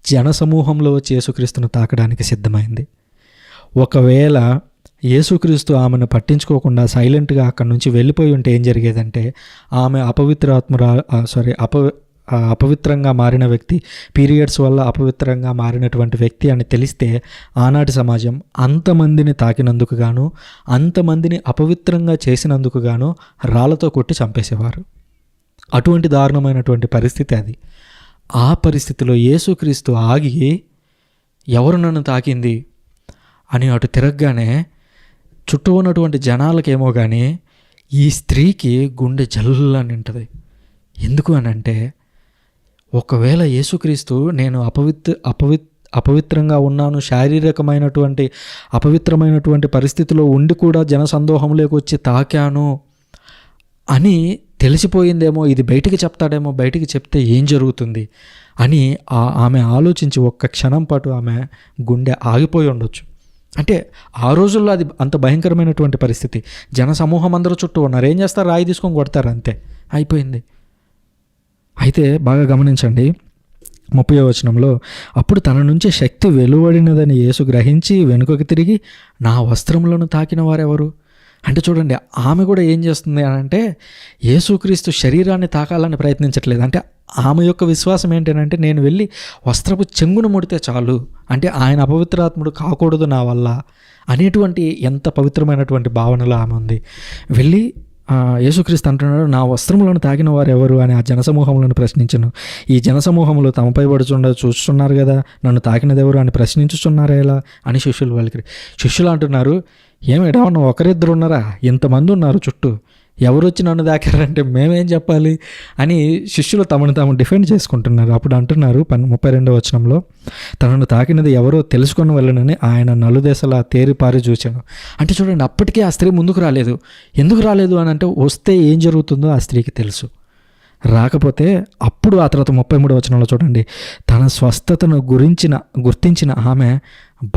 జనసమూహంలో వచ్చి యేసుక్రీస్తును తాకడానికి సిద్ధమైంది. ఒకవేళ యేసుక్రీస్తు ఆమెను పట్టించుకోకుండా సైలెంట్గా అక్కడి నుంచి వెళ్ళిపోయి ఉంటే ఏం జరిగేదంటే ఆమె అపవిత్రంగా మారిన వ్యక్తి, పీరియడ్స్ వల్ల అపవిత్రంగా మారినటువంటి వ్యక్తి అని తెలిస్తే ఆనాటి సమాజం అంతమందిని తాకినందుకు గాను, అంతమందిని అపవిత్రంగా చేసినందుకు గాను రాళ్లతో కొట్టి చంపేసేవారు. అటువంటి దారుణమైనటువంటి పరిస్థితి అది. ఆ పరిస్థితిలో యేసుక్రీస్తు ఆగి ఎవరు నన్ను తాకింది అని అటు తిరగగానే చుట్టూ ఉన్నటువంటి జనాలకేమో కానీ ఈ స్త్రీకి గుండె జల్లని ఉంటుంది. ఎందుకు అని అంటే ఒకవేళ యేసుక్రీస్తు నేను అపవిత్రంగా ఉన్నాను, శారీరకమైనటువంటి అపవిత్రమైనటువంటి పరిస్థితిలో ఉండి కూడా జనసందోహంలోకి వచ్చి తాకాను అని తెలిసిపోయిందేమో, ఇది బయటికి చెప్తాడేమో, బయటికి చెప్తే ఏం జరుగుతుంది అని ఆమె ఆలోచించి ఒక్క క్షణం పాటు ఆమె గుండె ఆగిపోయి ఉండొచ్చు. అంటే ఆ రోజుల్లో అది అంత భయంకరమైనటువంటి పరిస్థితి. జనసమూహం అందరూ చుట్టూ ఉన్నారు. ఏం చేస్తారు? రాయి తీసుకొని కొడతారు, అంతే, అయిపోయింది. అయితే బాగా గమనించండి 30వ వచనంలో, అప్పుడు తన నుంచి శక్తి వెలువడినదని యేసు గ్రహించి వెనుకకి తిరిగి నా వస్త్రములను తాకిన వారెవరు? అంటే చూడండి, ఆమె కూడా ఏం చేస్తుంది అని అంటే యేసుక్రీస్తు శరీరాన్ని తాకాలని ప్రయత్నించట్లేదు. అంటే ఆమె యొక్క విశ్వాసం ఏంటంటే నేను వెళ్ళి వస్త్రపు చెంగును ముడితే చాలు, అంటే ఆయన అపవిత్రాత్ముడు కాకూడదు నా వల్ల అనేటువంటి ఎంత పవిత్రమైనటువంటి భావనలో ఆమె ఉంది. వెళ్ళి యేసుక్రీస్తు అంటున్నాడు, నా వస్త్రములను తాకిన వారు ఎవరు అని ఆ జనసమూహములను ప్రశ్నించను. ఈ జనసమూహములు తమపై పడుచుండ చూస్తున్నారు కదా, నన్ను తాకినది ఎవరు అని ప్రశ్నించుచున్నారా ఎలా అని శిష్యులు అంటున్నారు, ఏమన్నా ఒకరిద్దరు ఉన్నారా, ఇంతమంది ఉన్నారు చుట్టూ, ఎవరు వచ్చి నన్ను తాకారంటే మేమేం చెప్పాలి అని శిష్యులు తమను తాము డిఫెండ్ చేసుకుంటున్నారు. అప్పుడు అంటున్నారు 32వ వచనంలో, తనను తాకినది ఎవరో తెలుసుకొని వెళ్ళనని ఆయన నలుదేశలా తేరిపారి చూశాను. అంటే చూడండి, అప్పటికే ఆ స్త్రీ ముందుకు రాలేదు. ఎందుకు రాలేదు అని అంటే వస్తే ఏం జరుగుతుందో ఆ స్త్రీకి తెలుసు. రాకపోతే అప్పుడు ఆ తర్వాత 33వ వచనంలో చూడండి, తన స్వస్థతను గుర్తించిన ఆమె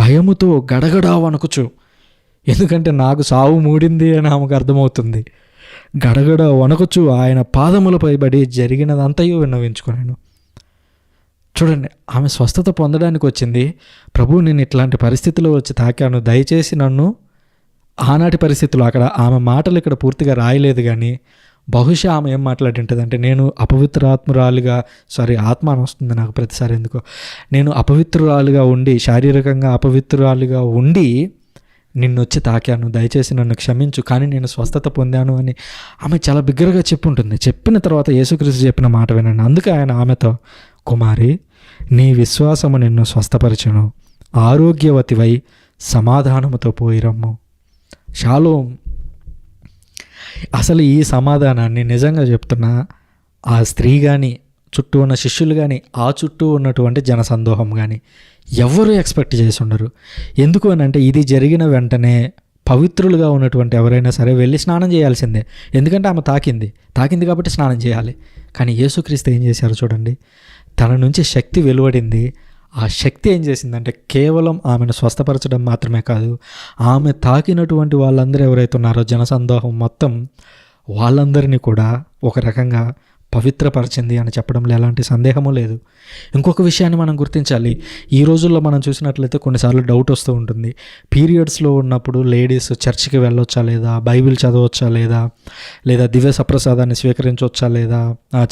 భయముతో గడగడా వణకుచు, ఎందుకంటే నాకు సావు మూడింది అని ఆమెకు అర్థమవుతుంది, గడగడ వణకుచు ఆయన పాదములపై బడి జరిగినదంతయు విన్నవించుకున్నాను. చూడండి, ఆమె స్వస్థత పొందడానికి వచ్చింది. ప్రభు, నేను ఇట్లాంటి పరిస్థితిలో వచ్చి తాకాను, దయచేసి నన్ను, ఆనాటి పరిస్థితుల్లో అక్కడ ఆమె మాటలు ఇక్కడ పూర్తిగా రాయలేదు కానీ బహుశా ఆమె ఏం మాట్లాడింటుందంటే, నేను అపవిత్రాత్మురాలుగా, ఆత్మ అని వస్తుంది నాకు ప్రతిసారి ఎందుకో, నేను అపవిత్రురాలుగా ఉండి, శారీరకంగా అపవిత్రురాలుగా ఉండి నిన్నొచ్చి తాకాను, దయచేసి నన్ను క్షమించు, కానీ నేను స్వస్థత పొందాను అని ఆమె చాలా బిగ్గరగా చెప్పుంటుంది. చెప్పిన తర్వాత యేసుక్రీస్తు చెప్పిన మాట వినండి. అందుకే ఆయన ఆమెతో, కుమారి, నీ విశ్వాసము నిన్ను స్వస్థపరచును, ఆరోగ్యవతివై సమాధానముతో పోయిరమ్ము. షాలోం. అసలు ఈ సమాధానాన్ని నిజంగా చెప్తున్నా ఆ స్త్రీ కానీ, చుట్టూ ఉన్న శిష్యులు కానీ, ఆ చుట్టూ ఉన్నటువంటి జనసందోహం కానీ ఎవరు ఎక్స్పెక్ట్ చేసి ఉండరు. ఎందుకు అని అంటే ఇది జరిగిన వెంటనే పవిత్రులుగా ఉన్నటువంటి ఎవరైనా సరే వెళ్ళి స్నానం చేయాల్సిందే. ఎందుకంటే ఆమె తాకింది కాబట్టి స్నానం చేయాలి. కానీ యేసుక్రీస్తు ఏం చేశారు చూడండి, తన నుంచి శక్తి వెలువడింది. ఆ శక్తి ఏం చేసిందంటే కేవలం ఆమెను స్వస్థపరచడం మాత్రమే కాదు, ఆమె తాకినటువంటి వాళ్ళందరూ ఎవరైతే ఉన్నారో జనసందోహం మొత్తం వాళ్ళందరినీ కూడా ఒక రకంగా పవిత్రపరిచింది అని చెప్పడంలో ఎలాంటి సందేహము లేదు. ఇంకొక విషయాన్ని మనం గుర్తించాలి. ఈ రోజుల్లో మనం చూసినట్లయితే కొన్నిసార్లు డౌట్ వస్తూ ఉంటుంది. పీరియడ్స్లో ఉన్నప్పుడు లేడీస్ చర్చికి వెళ్ళొచ్చా లేదా, బైబిల్ చదవచ్చా లేదా దివ్య సప్రసాదాన్ని స్వీకరించవచ్చా లేదా,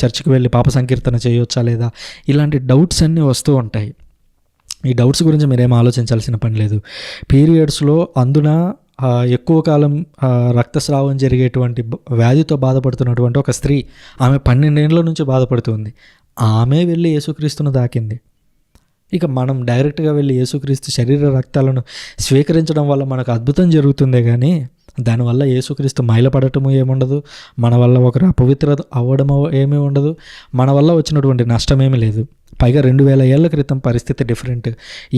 చర్చికి వెళ్ళి పాప సంకీర్తన చేయొచ్చా లేదా, ఇలాంటి డౌట్స్ అన్నీ వస్తూ ఉంటాయి. ఈ డౌట్స్ గురించి మీరేం ఆలోచించాల్సిన పని లేదు. పీరియడ్స్లో అందున ఎక్కువ కాలం రక్తస్రావం జరిగేటువంటి వ్యాధితో బాధపడుతున్నటువంటి ఒక స్త్రీ, ఆమె 12 ఏళ్ల నుంచి బాధపడుతుంది. ఆమె వెళ్ళి యేసుక్రీస్తును తాకింది. ఇక మనం డైరెక్ట్గా వెళ్ళి యేసుక్రీస్తు శరీర రక్తాలను స్వీకరించడం వల్ల మనకు అద్భుతం జరుగుతుందే కానీ దానివల్ల యేసుక్రీస్తు మైలపడటము ఏముండదు, మన వల్ల ఒకరు అపవిత్రత అవ్వడం ఏమీ ఉండదు, మన వల్ల వచ్చినటువంటి నష్టమేమీ లేదు. పైగా 2000 ఏళ్ల క్రితం పరిస్థితి డిఫరెంట్.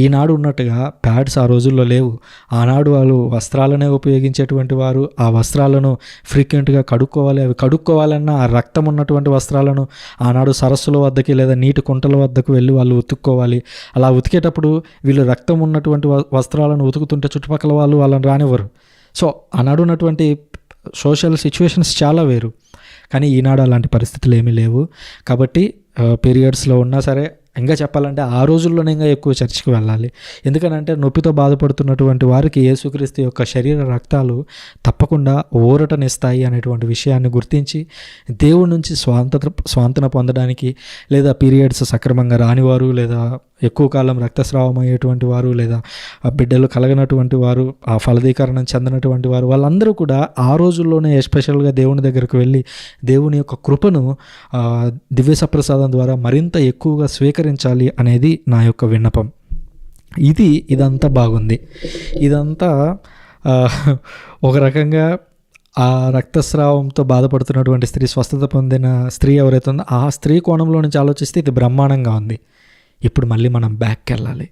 ఈనాడు ఉన్నట్టుగా ప్యాడ్స్ ఆ రోజుల్లో లేవు. ఆనాడు వాళ్ళు వస్త్రాలనే ఉపయోగించేటువంటి వారు. ఆ వస్త్రాలను ఫ్రీక్వెంట్గా కడుక్కోవాలి. అవి కడుక్కోవాలన్నా ఆ రక్తం ఉన్నటువంటి వస్త్రాలను ఆనాడు సరస్సుల వద్దకి లేదా నీటి కుంటల వద్దకు వెళ్ళి వాళ్ళు ఉతుక్కోవాలి. అలా ఉతికేటప్పుడు వీళ్ళు రక్తం ఉన్నటువంటి వస్త్రాలను ఉతుకుతుంటే చుట్టుపక్కల వాళ్ళు వాళ్ళని రానివ్వరు. సో ఆనాడు ఉన్నటువంటి సోషల్ సిచ్యువేషన్స్ చాలా వేరు. కానీ ఈనాడు అలాంటి పరిస్థితులు ఏమీ లేవు. కాబట్టి పీరియడ్స్లో ఉన్నా సరే, ఇంకా చెప్పాలంటే ఆ రోజుల్లోనే ఇంకా ఎక్కువ చర్చికి వెళ్ళాలి. ఎందుకనంటే నొప్పితో బాధపడుతున్నటువంటి వారికి యేసుక్రీస్తు యొక్క శరీర రక్తాలు తప్పకుండా ఊరటనిస్తాయి అనేటువంటి విషయాన్ని గుర్తించి దేవుడి నుంచి స్వాంతన పొందడానికి, లేదా పీరియడ్స్ సక్రమంగా రానివారు, లేదా ఎక్కువ కాలం రక్తస్రావం అయ్యేటువంటి వారు, లేదా బిడ్డలు కలగనటువంటి వారు, ఆ ఫలదీకరణం చెందినటువంటి వారు, వాళ్ళందరూ కూడా ఆ రోజుల్లోనే ఎస్పెషల్గా దేవుని దగ్గరకు వెళ్ళి దేవుని యొక్క కృపను దివ్య సప్రసాదం ద్వారా మరింత ఎక్కువగా స్వీకరించాలి అనేది నా యొక్క విన్నపం. ఇదంతా బాగుంది. ఇదంతా ఒక రకంగా ఆ రక్తస్రావంతో బాధపడుతున్నటువంటి స్త్రీ, స్వస్థత పొందిన స్త్రీ ఎవరైతే ఉందో ఆ స్త్రీ కోణంలో నుంచి ఆలోచిస్తే ఇది బ్రహ్మాండంగా ఉంది. ఇప్పుడు మళ్ళీ మనం బ్యాక్కి వెళ్ళాలి.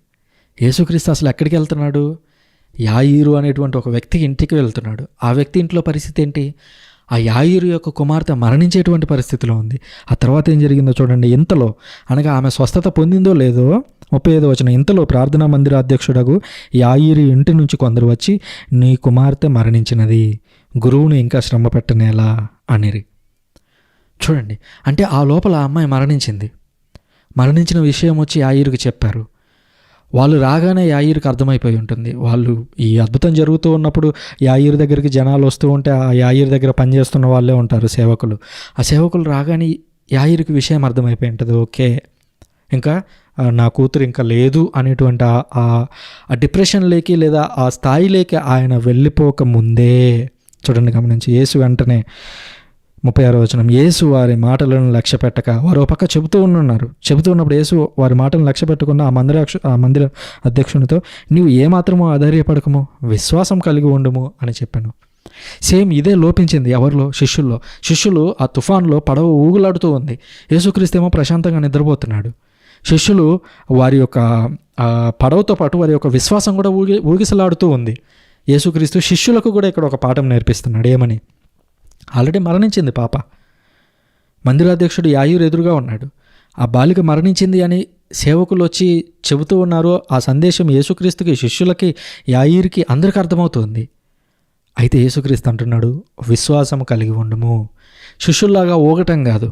యేసుక్రీస్తు అసలు ఎక్కడికి వెళ్తున్నాడు? యాయీరు అనేటువంటి ఒక వ్యక్తికి ఇంటికి వెళ్తున్నాడు. ఆ వ్యక్తి ఇంట్లో పరిస్థితి ఏంటి? ఆ యాయీరు యొక్క కుమార్తె మరణించేటువంటి పరిస్థితిలో ఉంది. ఆ తర్వాత ఏం జరిగిందో చూడండి. ఇంతలో, అనగా ఆమె స్వస్థత పొందిందో లేదో, 35వ వచనం, ఇంతలో ప్రార్థనా మందిర అధ్యక్షుడగు యాయీరు ఇంటి నుంచి కొందరు వచ్చి, నీ కుమార్తె మరణించినది, గురువును ఇంకా శ్రమ పెట్టనేలా అనిరి. చూడండి, అంటే ఆ లోపల ఆ అమ్మాయి మరణించిన విషయం వచ్చి యాయీరుకి చెప్పారు. వాళ్ళు రాగానే యాయీరుకి అర్థమైపోయి ఉంటుంది. వాళ్ళు ఈ అద్భుతం జరుగుతూ ఉన్నప్పుడు యాయీరు దగ్గరికి జనాలు వస్తూ ఉంటే ఆ యాయీరు దగ్గర పనిచేస్తున్న వాళ్ళే ఉంటారు, సేవకులు. ఆ సేవకులు రాగానే యాయీరుకి విషయం అర్థమైపోయి ఉంటుంది. ఓకే, ఇంకా నా కూతురు ఇంకా లేదు అనేటువంటి ఆ డిప్రెషన్లోకి లేదా ఆ స్థాయిలోకి ఆయన వెళ్ళిపోక ముందే, చూడండి గమనించి, యేసు వెంటనే 36వ వచనం, యేసు వారి మాటలను లక్ష్య పెట్టక వారు పక్క చెబుతూ ఉన్నప్పుడు యేసు వారి మాటలను లక్ష్య పెట్టకుండా ఆ మందిర అధ్యక్షునితో, నీవు ఏమాత్రమో ఆధైర్యపడకము, విశ్వాసం కలిగి ఉండుము అని చెప్పాను. సేమ్ ఇదే లోపించింది ఎవరిలో? శిష్యులు ఆ తుఫాన్లో పడవ ఊగులాడుతూ ఉంది. యేసుక్రీస్తు ఏమో ప్రశాంతంగా నిద్రపోతున్నాడు. శిష్యులు వారి యొక్క పడవతో పాటు వారి యొక్క విశ్వాసం కూడా ఊగిసలాడుతూ ఉంది. యేసుక్రీస్తు శిష్యులకు కూడా ఇక్కడ ఒక పాఠం నేర్పిస్తున్నాడు. ఏమని? ఆల్రెడీ మరణించింది పాప. మందిరాధ్యక్షుడు యాయీరు ఎదురుగా ఉన్నాడు. ఆ బాలిక మరణించింది అని సేవకులు వచ్చి చెబుతూ ఉన్నారు. ఆ సందేశం యేసుక్రీస్తుకి, శిష్యులకి, యాయీరుకి అందరికీ అర్థమవుతుంది. అయితే యేసుక్రీస్తు అంటున్నాడు, విశ్వాసం కలిగి ఉండుము. శిష్యుల్లాగా ఊగటం కాదు,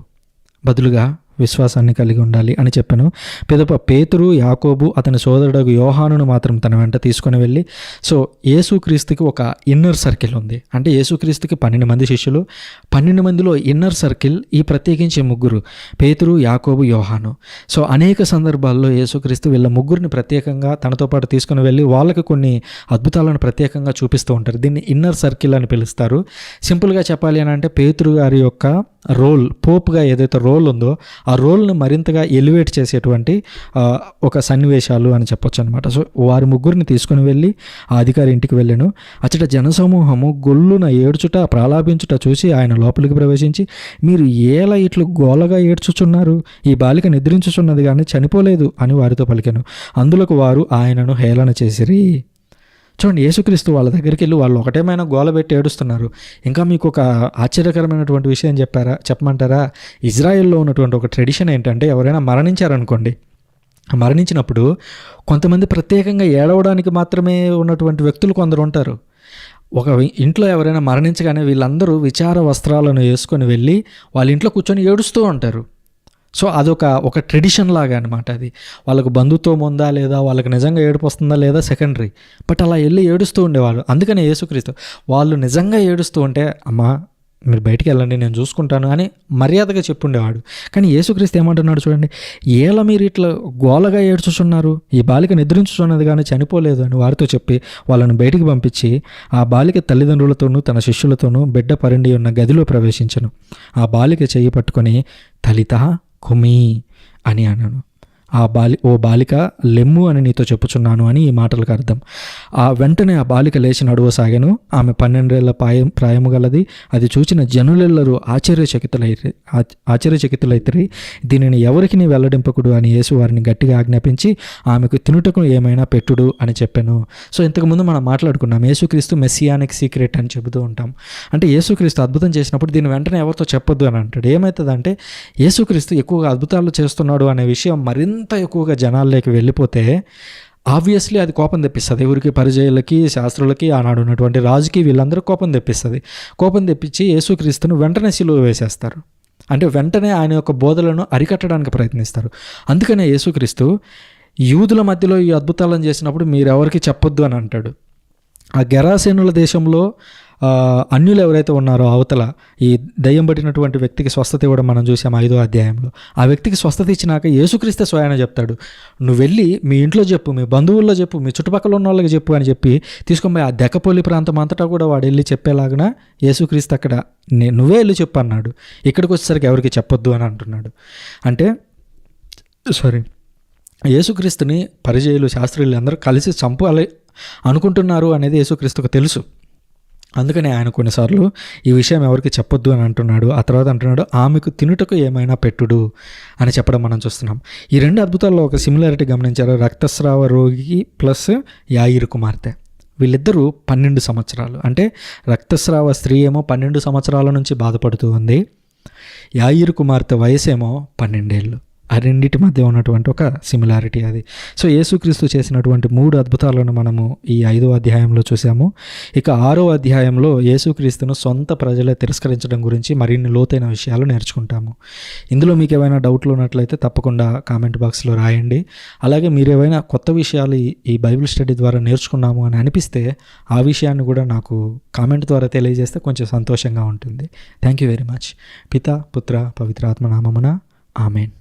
బదులుగా విశ్వాసాన్ని కలిగి ఉండాలి అని చెప్పాను. పిదప పేతురు, యాకోబు, అతని సోదరుడు యోహానును మాత్రం తన వెంట తీసుకొని వెళ్ళి, సో యేసుక్రీస్తుకి ఒక ఇన్నర్ సర్కిల్ ఉంది. అంటే యేసుక్రీస్తుకి 12 మంది శిష్యులు, 12 మందిలో ఇన్నర్ సర్కిల్ ఈ ప్రత్యేకించి 3, పేతురు, యాకోబు, యోహాను. సో అనేక సందర్భాల్లో యేసుక్రీస్తు వీళ్ళ 3ని ప్రత్యేకంగా తనతో పాటు తీసుకొని వెళ్ళి వాళ్ళకి కొన్ని అద్భుతాలను ప్రత్యేకంగా చూపిస్తూ ఉంటారు. దీన్ని ఇన్నర్ సర్కిల్ అని పిలుస్తారు. సింపుల్గా చెప్పాలి అని అంటే పేతురు గారి యొక్క రోల్, పోప్గా ఏదైతే రోల్ ఉందో ఆ రోల్ని మరింతగా ఎలివేట్ చేసేటువంటి ఒక సన్నివేశాలు అని చెప్పొచ్చు అనమాట. సో వారి 3ని తీసుకుని వెళ్ళి ఆ అధికారి ఇంటికి వెళ్ళాను. అచ్చట జనసమూహము గొల్లున ఏడ్చుట, ప్రాలాపించుట చూసి ఆయన లోపలికి ప్రవేశించి, మీరు ఏలా ఇట్లు గోలగా ఏడ్చుచున్నారు? ఈ బాలిక నిద్రించుచున్నది కానీ చనిపోలేదు అని వారితో పలికాను. అందులోకి వారు ఆయనను హేళన చేసిరి. చూడండి, యేసుక్రీస్తు వాళ్ళ దగ్గరికి వెళ్ళి వాళ్ళు ఒకటేమైనా గోల పెట్టి ఏడుస్తున్నారు. ఇంకా మీకు ఒక ఆశ్చర్యకరమైనటువంటి విషయం చెప్పమంటారా? ఇజ్రాయెల్లో ఉన్నటువంటి ఒక ట్రెడిషన్ ఏంటంటే, ఎవరైనా మరణించారనుకోండి, మరణించినప్పుడు కొంతమంది ప్రత్యేకంగా ఏడవడానికి మాత్రమే ఉన్నటువంటి వ్యక్తులు కొందరు ఉంటారు. ఒక ఇంట్లో ఎవరైనా మరణించగానే వీళ్ళందరూ విచార వస్త్రాలను వేసుకొని వెళ్ళి వాళ్ళ ఇంట్లో కూర్చొని ఏడుస్తూ ఉంటారు. సో అదొక ట్రెడిషన్ లాగా అనమాట. అది వాళ్ళకు బంధుత్వం ఉందా లేదా, వాళ్ళకి నిజంగా ఏడుపు వస్తుందా లేదా సెకండరీ, బట్ అలా వెళ్ళి ఏడుస్తూ ఉండేవాళ్ళు. అందుకనే యేసుక్రీస్తు వాళ్ళు నిజంగా ఏడుస్తూ ఉంటే, అమ్మా మీరు బయటికి వెళ్ళండి, నేను చూసుకుంటాను అని మర్యాదగా చెప్పుండేవాడు. కానీ యేసుక్రీస్తు ఏమంటున్నాడు చూడండి, ఏలా మీరు ఇట్లా గోలగా ఏడ్చుచున్నారు, ఈ బాలిక నిద్రించుచున్నది కానీ చనిపోలేదు అని వారితో చెప్పి వాళ్ళని బయటికి పంపించి ఆ బాలిక తల్లిదండ్రులతోనూ తన శిష్యులతోనూ బిడ్డ పరిండి ఉన్న గదిలో ప్రవేశించను. ఆ బాలిక చెయ్యి పట్టుకొని తలితా కుమి అని అన్నాను. ఓ బాలిక లెమ్ము అని నీతో చెప్పుచున్నాను అని ఈ మాటలకు అర్థం. వెంటనే ఆ బాలిక లేచి నడువసాగాను. ఆమె 12 ఏళ్ల ప్రాయము గలది. అది చూచిన జనులెల్లరూ ఆశ్చర్యచకితులైతిరి. దీనిని ఎవరికి నీ వెల్లడింపకుడు అని యేసు వారిని గట్టిగా ఆజ్ఞాపించి ఆమెకు తినుటకు ఏమైనా పెట్టుడు అని చెప్పాను. సో ఇంతకుముందు మనం మాట్లాడుకున్నాం, యేసుక్రీస్తు మెస్సియానిక్ సీక్రెట్ అని చెబుతూ ఉంటాం. అంటే యేసుక్రీస్తు అద్భుతం చేసినప్పుడు దీని వెంటనే ఎవరితో చెప్పొద్దు అని అంటాడు. ఏమవుతుందంటే యేసుక్రీస్తు ఎక్కువగా అద్భుతాలు చేస్తున్నాడు అనే విషయం మరింత ఎక్కువగా జనాల్లోకి వెళ్ళిపోతే ఆబ్వియస్లీ అది కోపం తెప్పిస్తుంది. ఎవరికి? పరిచయులకి, శాస్త్రులకి, ఆనాడు ఉన్నటువంటి రాజుకి, వీళ్ళందరూ కోపం తెప్పిస్తుంది. కోపం తెప్పించి యేసుక్రీస్తును వెంటనే సిలువ వేసేస్తారు. అంటే వెంటనే ఆయన యొక్క బోధలను అరికట్టడానికి ప్రయత్నిస్తారు. అందుకనే యేసుక్రీస్తు యూదుల మధ్యలో ఈ అద్భుతాలను చేసినప్పుడు మీరెవరికి చెప్పొద్దు అని అంటాడు. ఆ గెరాసేనుల దేశంలో అన్యులు ఎవరైతే ఉన్నారో అవతల ఈ దయ్యం పట్టినటువంటి వ్యక్తికి స్వస్థత ఇవ్వడం మనం చూసాం 5వ అధ్యాయంలో. ఆ వ్యక్తికి స్వస్థత ఇచ్చినాక యేసుక్రీస్తు స్వయాన చెప్తాడు, నువ్వు వెళ్ళి మీ ఇంట్లో చెప్పు, మీ బంధువుల్లో చెప్పు, మీ చుట్టుపక్కల ఉన్న వాళ్ళకి చెప్పు అని చెప్పి తీసుకొని ఆ దెక్కపోలి ప్రాంతం అంతటా కూడా వాడు వెళ్ళి చెప్పేలాగా యేసుక్రీస్తు అక్కడ నువ్వే వెళ్ళి చెప్పు అన్నాడు. ఇక్కడికి వచ్చేసరికి ఎవరికి చెప్పొద్దు అని అంటున్నాడు. అంటే యేసుక్రీస్తుని పరిచయులు, శాస్త్రులు అందరూ కలిసి చంపాలి అనుకుంటున్నారు అనేది యేసుక్రీస్తుకు తెలుసు. అందుకని ఆయన కొన్నిసార్లు ఈ విషయం ఎవరికి చెప్పొద్దు అని అంటున్నాడు. ఆ తర్వాత అంటున్నాడు, ఆమెకు తినుటకు ఏమైనా పెట్టుడు అని చెప్పడం మనం చూస్తున్నాం. ఈ 2 అద్భుతాల్లో ఒక సిమిలారిటీ గమనించారు. రక్తస్రావ రోగి ప్లస్ యాయిరు కుమార్తె, వీళ్ళిద్దరూ 12 సంవత్సరాలు. అంటే రక్తస్రావ స్త్రీ ఏమో 12 సంవత్సరాల నుంచి బాధపడుతూ ఉంది. యాయిరు కుమార్తె వయసేమో 12 ఏళ్ళు. ఆ రెండింటి మధ్య ఉన్నటువంటి ఒక సిమిలారిటీ అది. సో యేసుక్రీస్తు చేసినటువంటి 3 అద్భుతాలను మనము ఈ 5వ అధ్యాయంలో చూసాము. ఇక 6వ అధ్యాయంలో యేసుక్రీస్తును సొంత ప్రజలే తిరస్కరించడం గురించి మరిన్ని లోతైన విషయాలు నేర్చుకుంటాము. ఇందులో మీకు ఏమైనా డౌట్లు ఉన్నట్లయితే తప్పకుండా కామెంట్ బాక్స్లో రాయండి. అలాగే మీరు ఏవైనా కొత్త విషయాలు ఈ బైబిల్ స్టడీ ద్వారా నేర్చుకున్నాము అని అనిపిస్తే ఆ విషయాన్ని కూడా నాకు కామెంట్ ద్వారా తెలియజేస్తే కొంచెం సంతోషంగా ఉంటుంది. Thank you very much. పితా, పుత్ర, పవిత్రాత్మ నామమున ఆమెన్.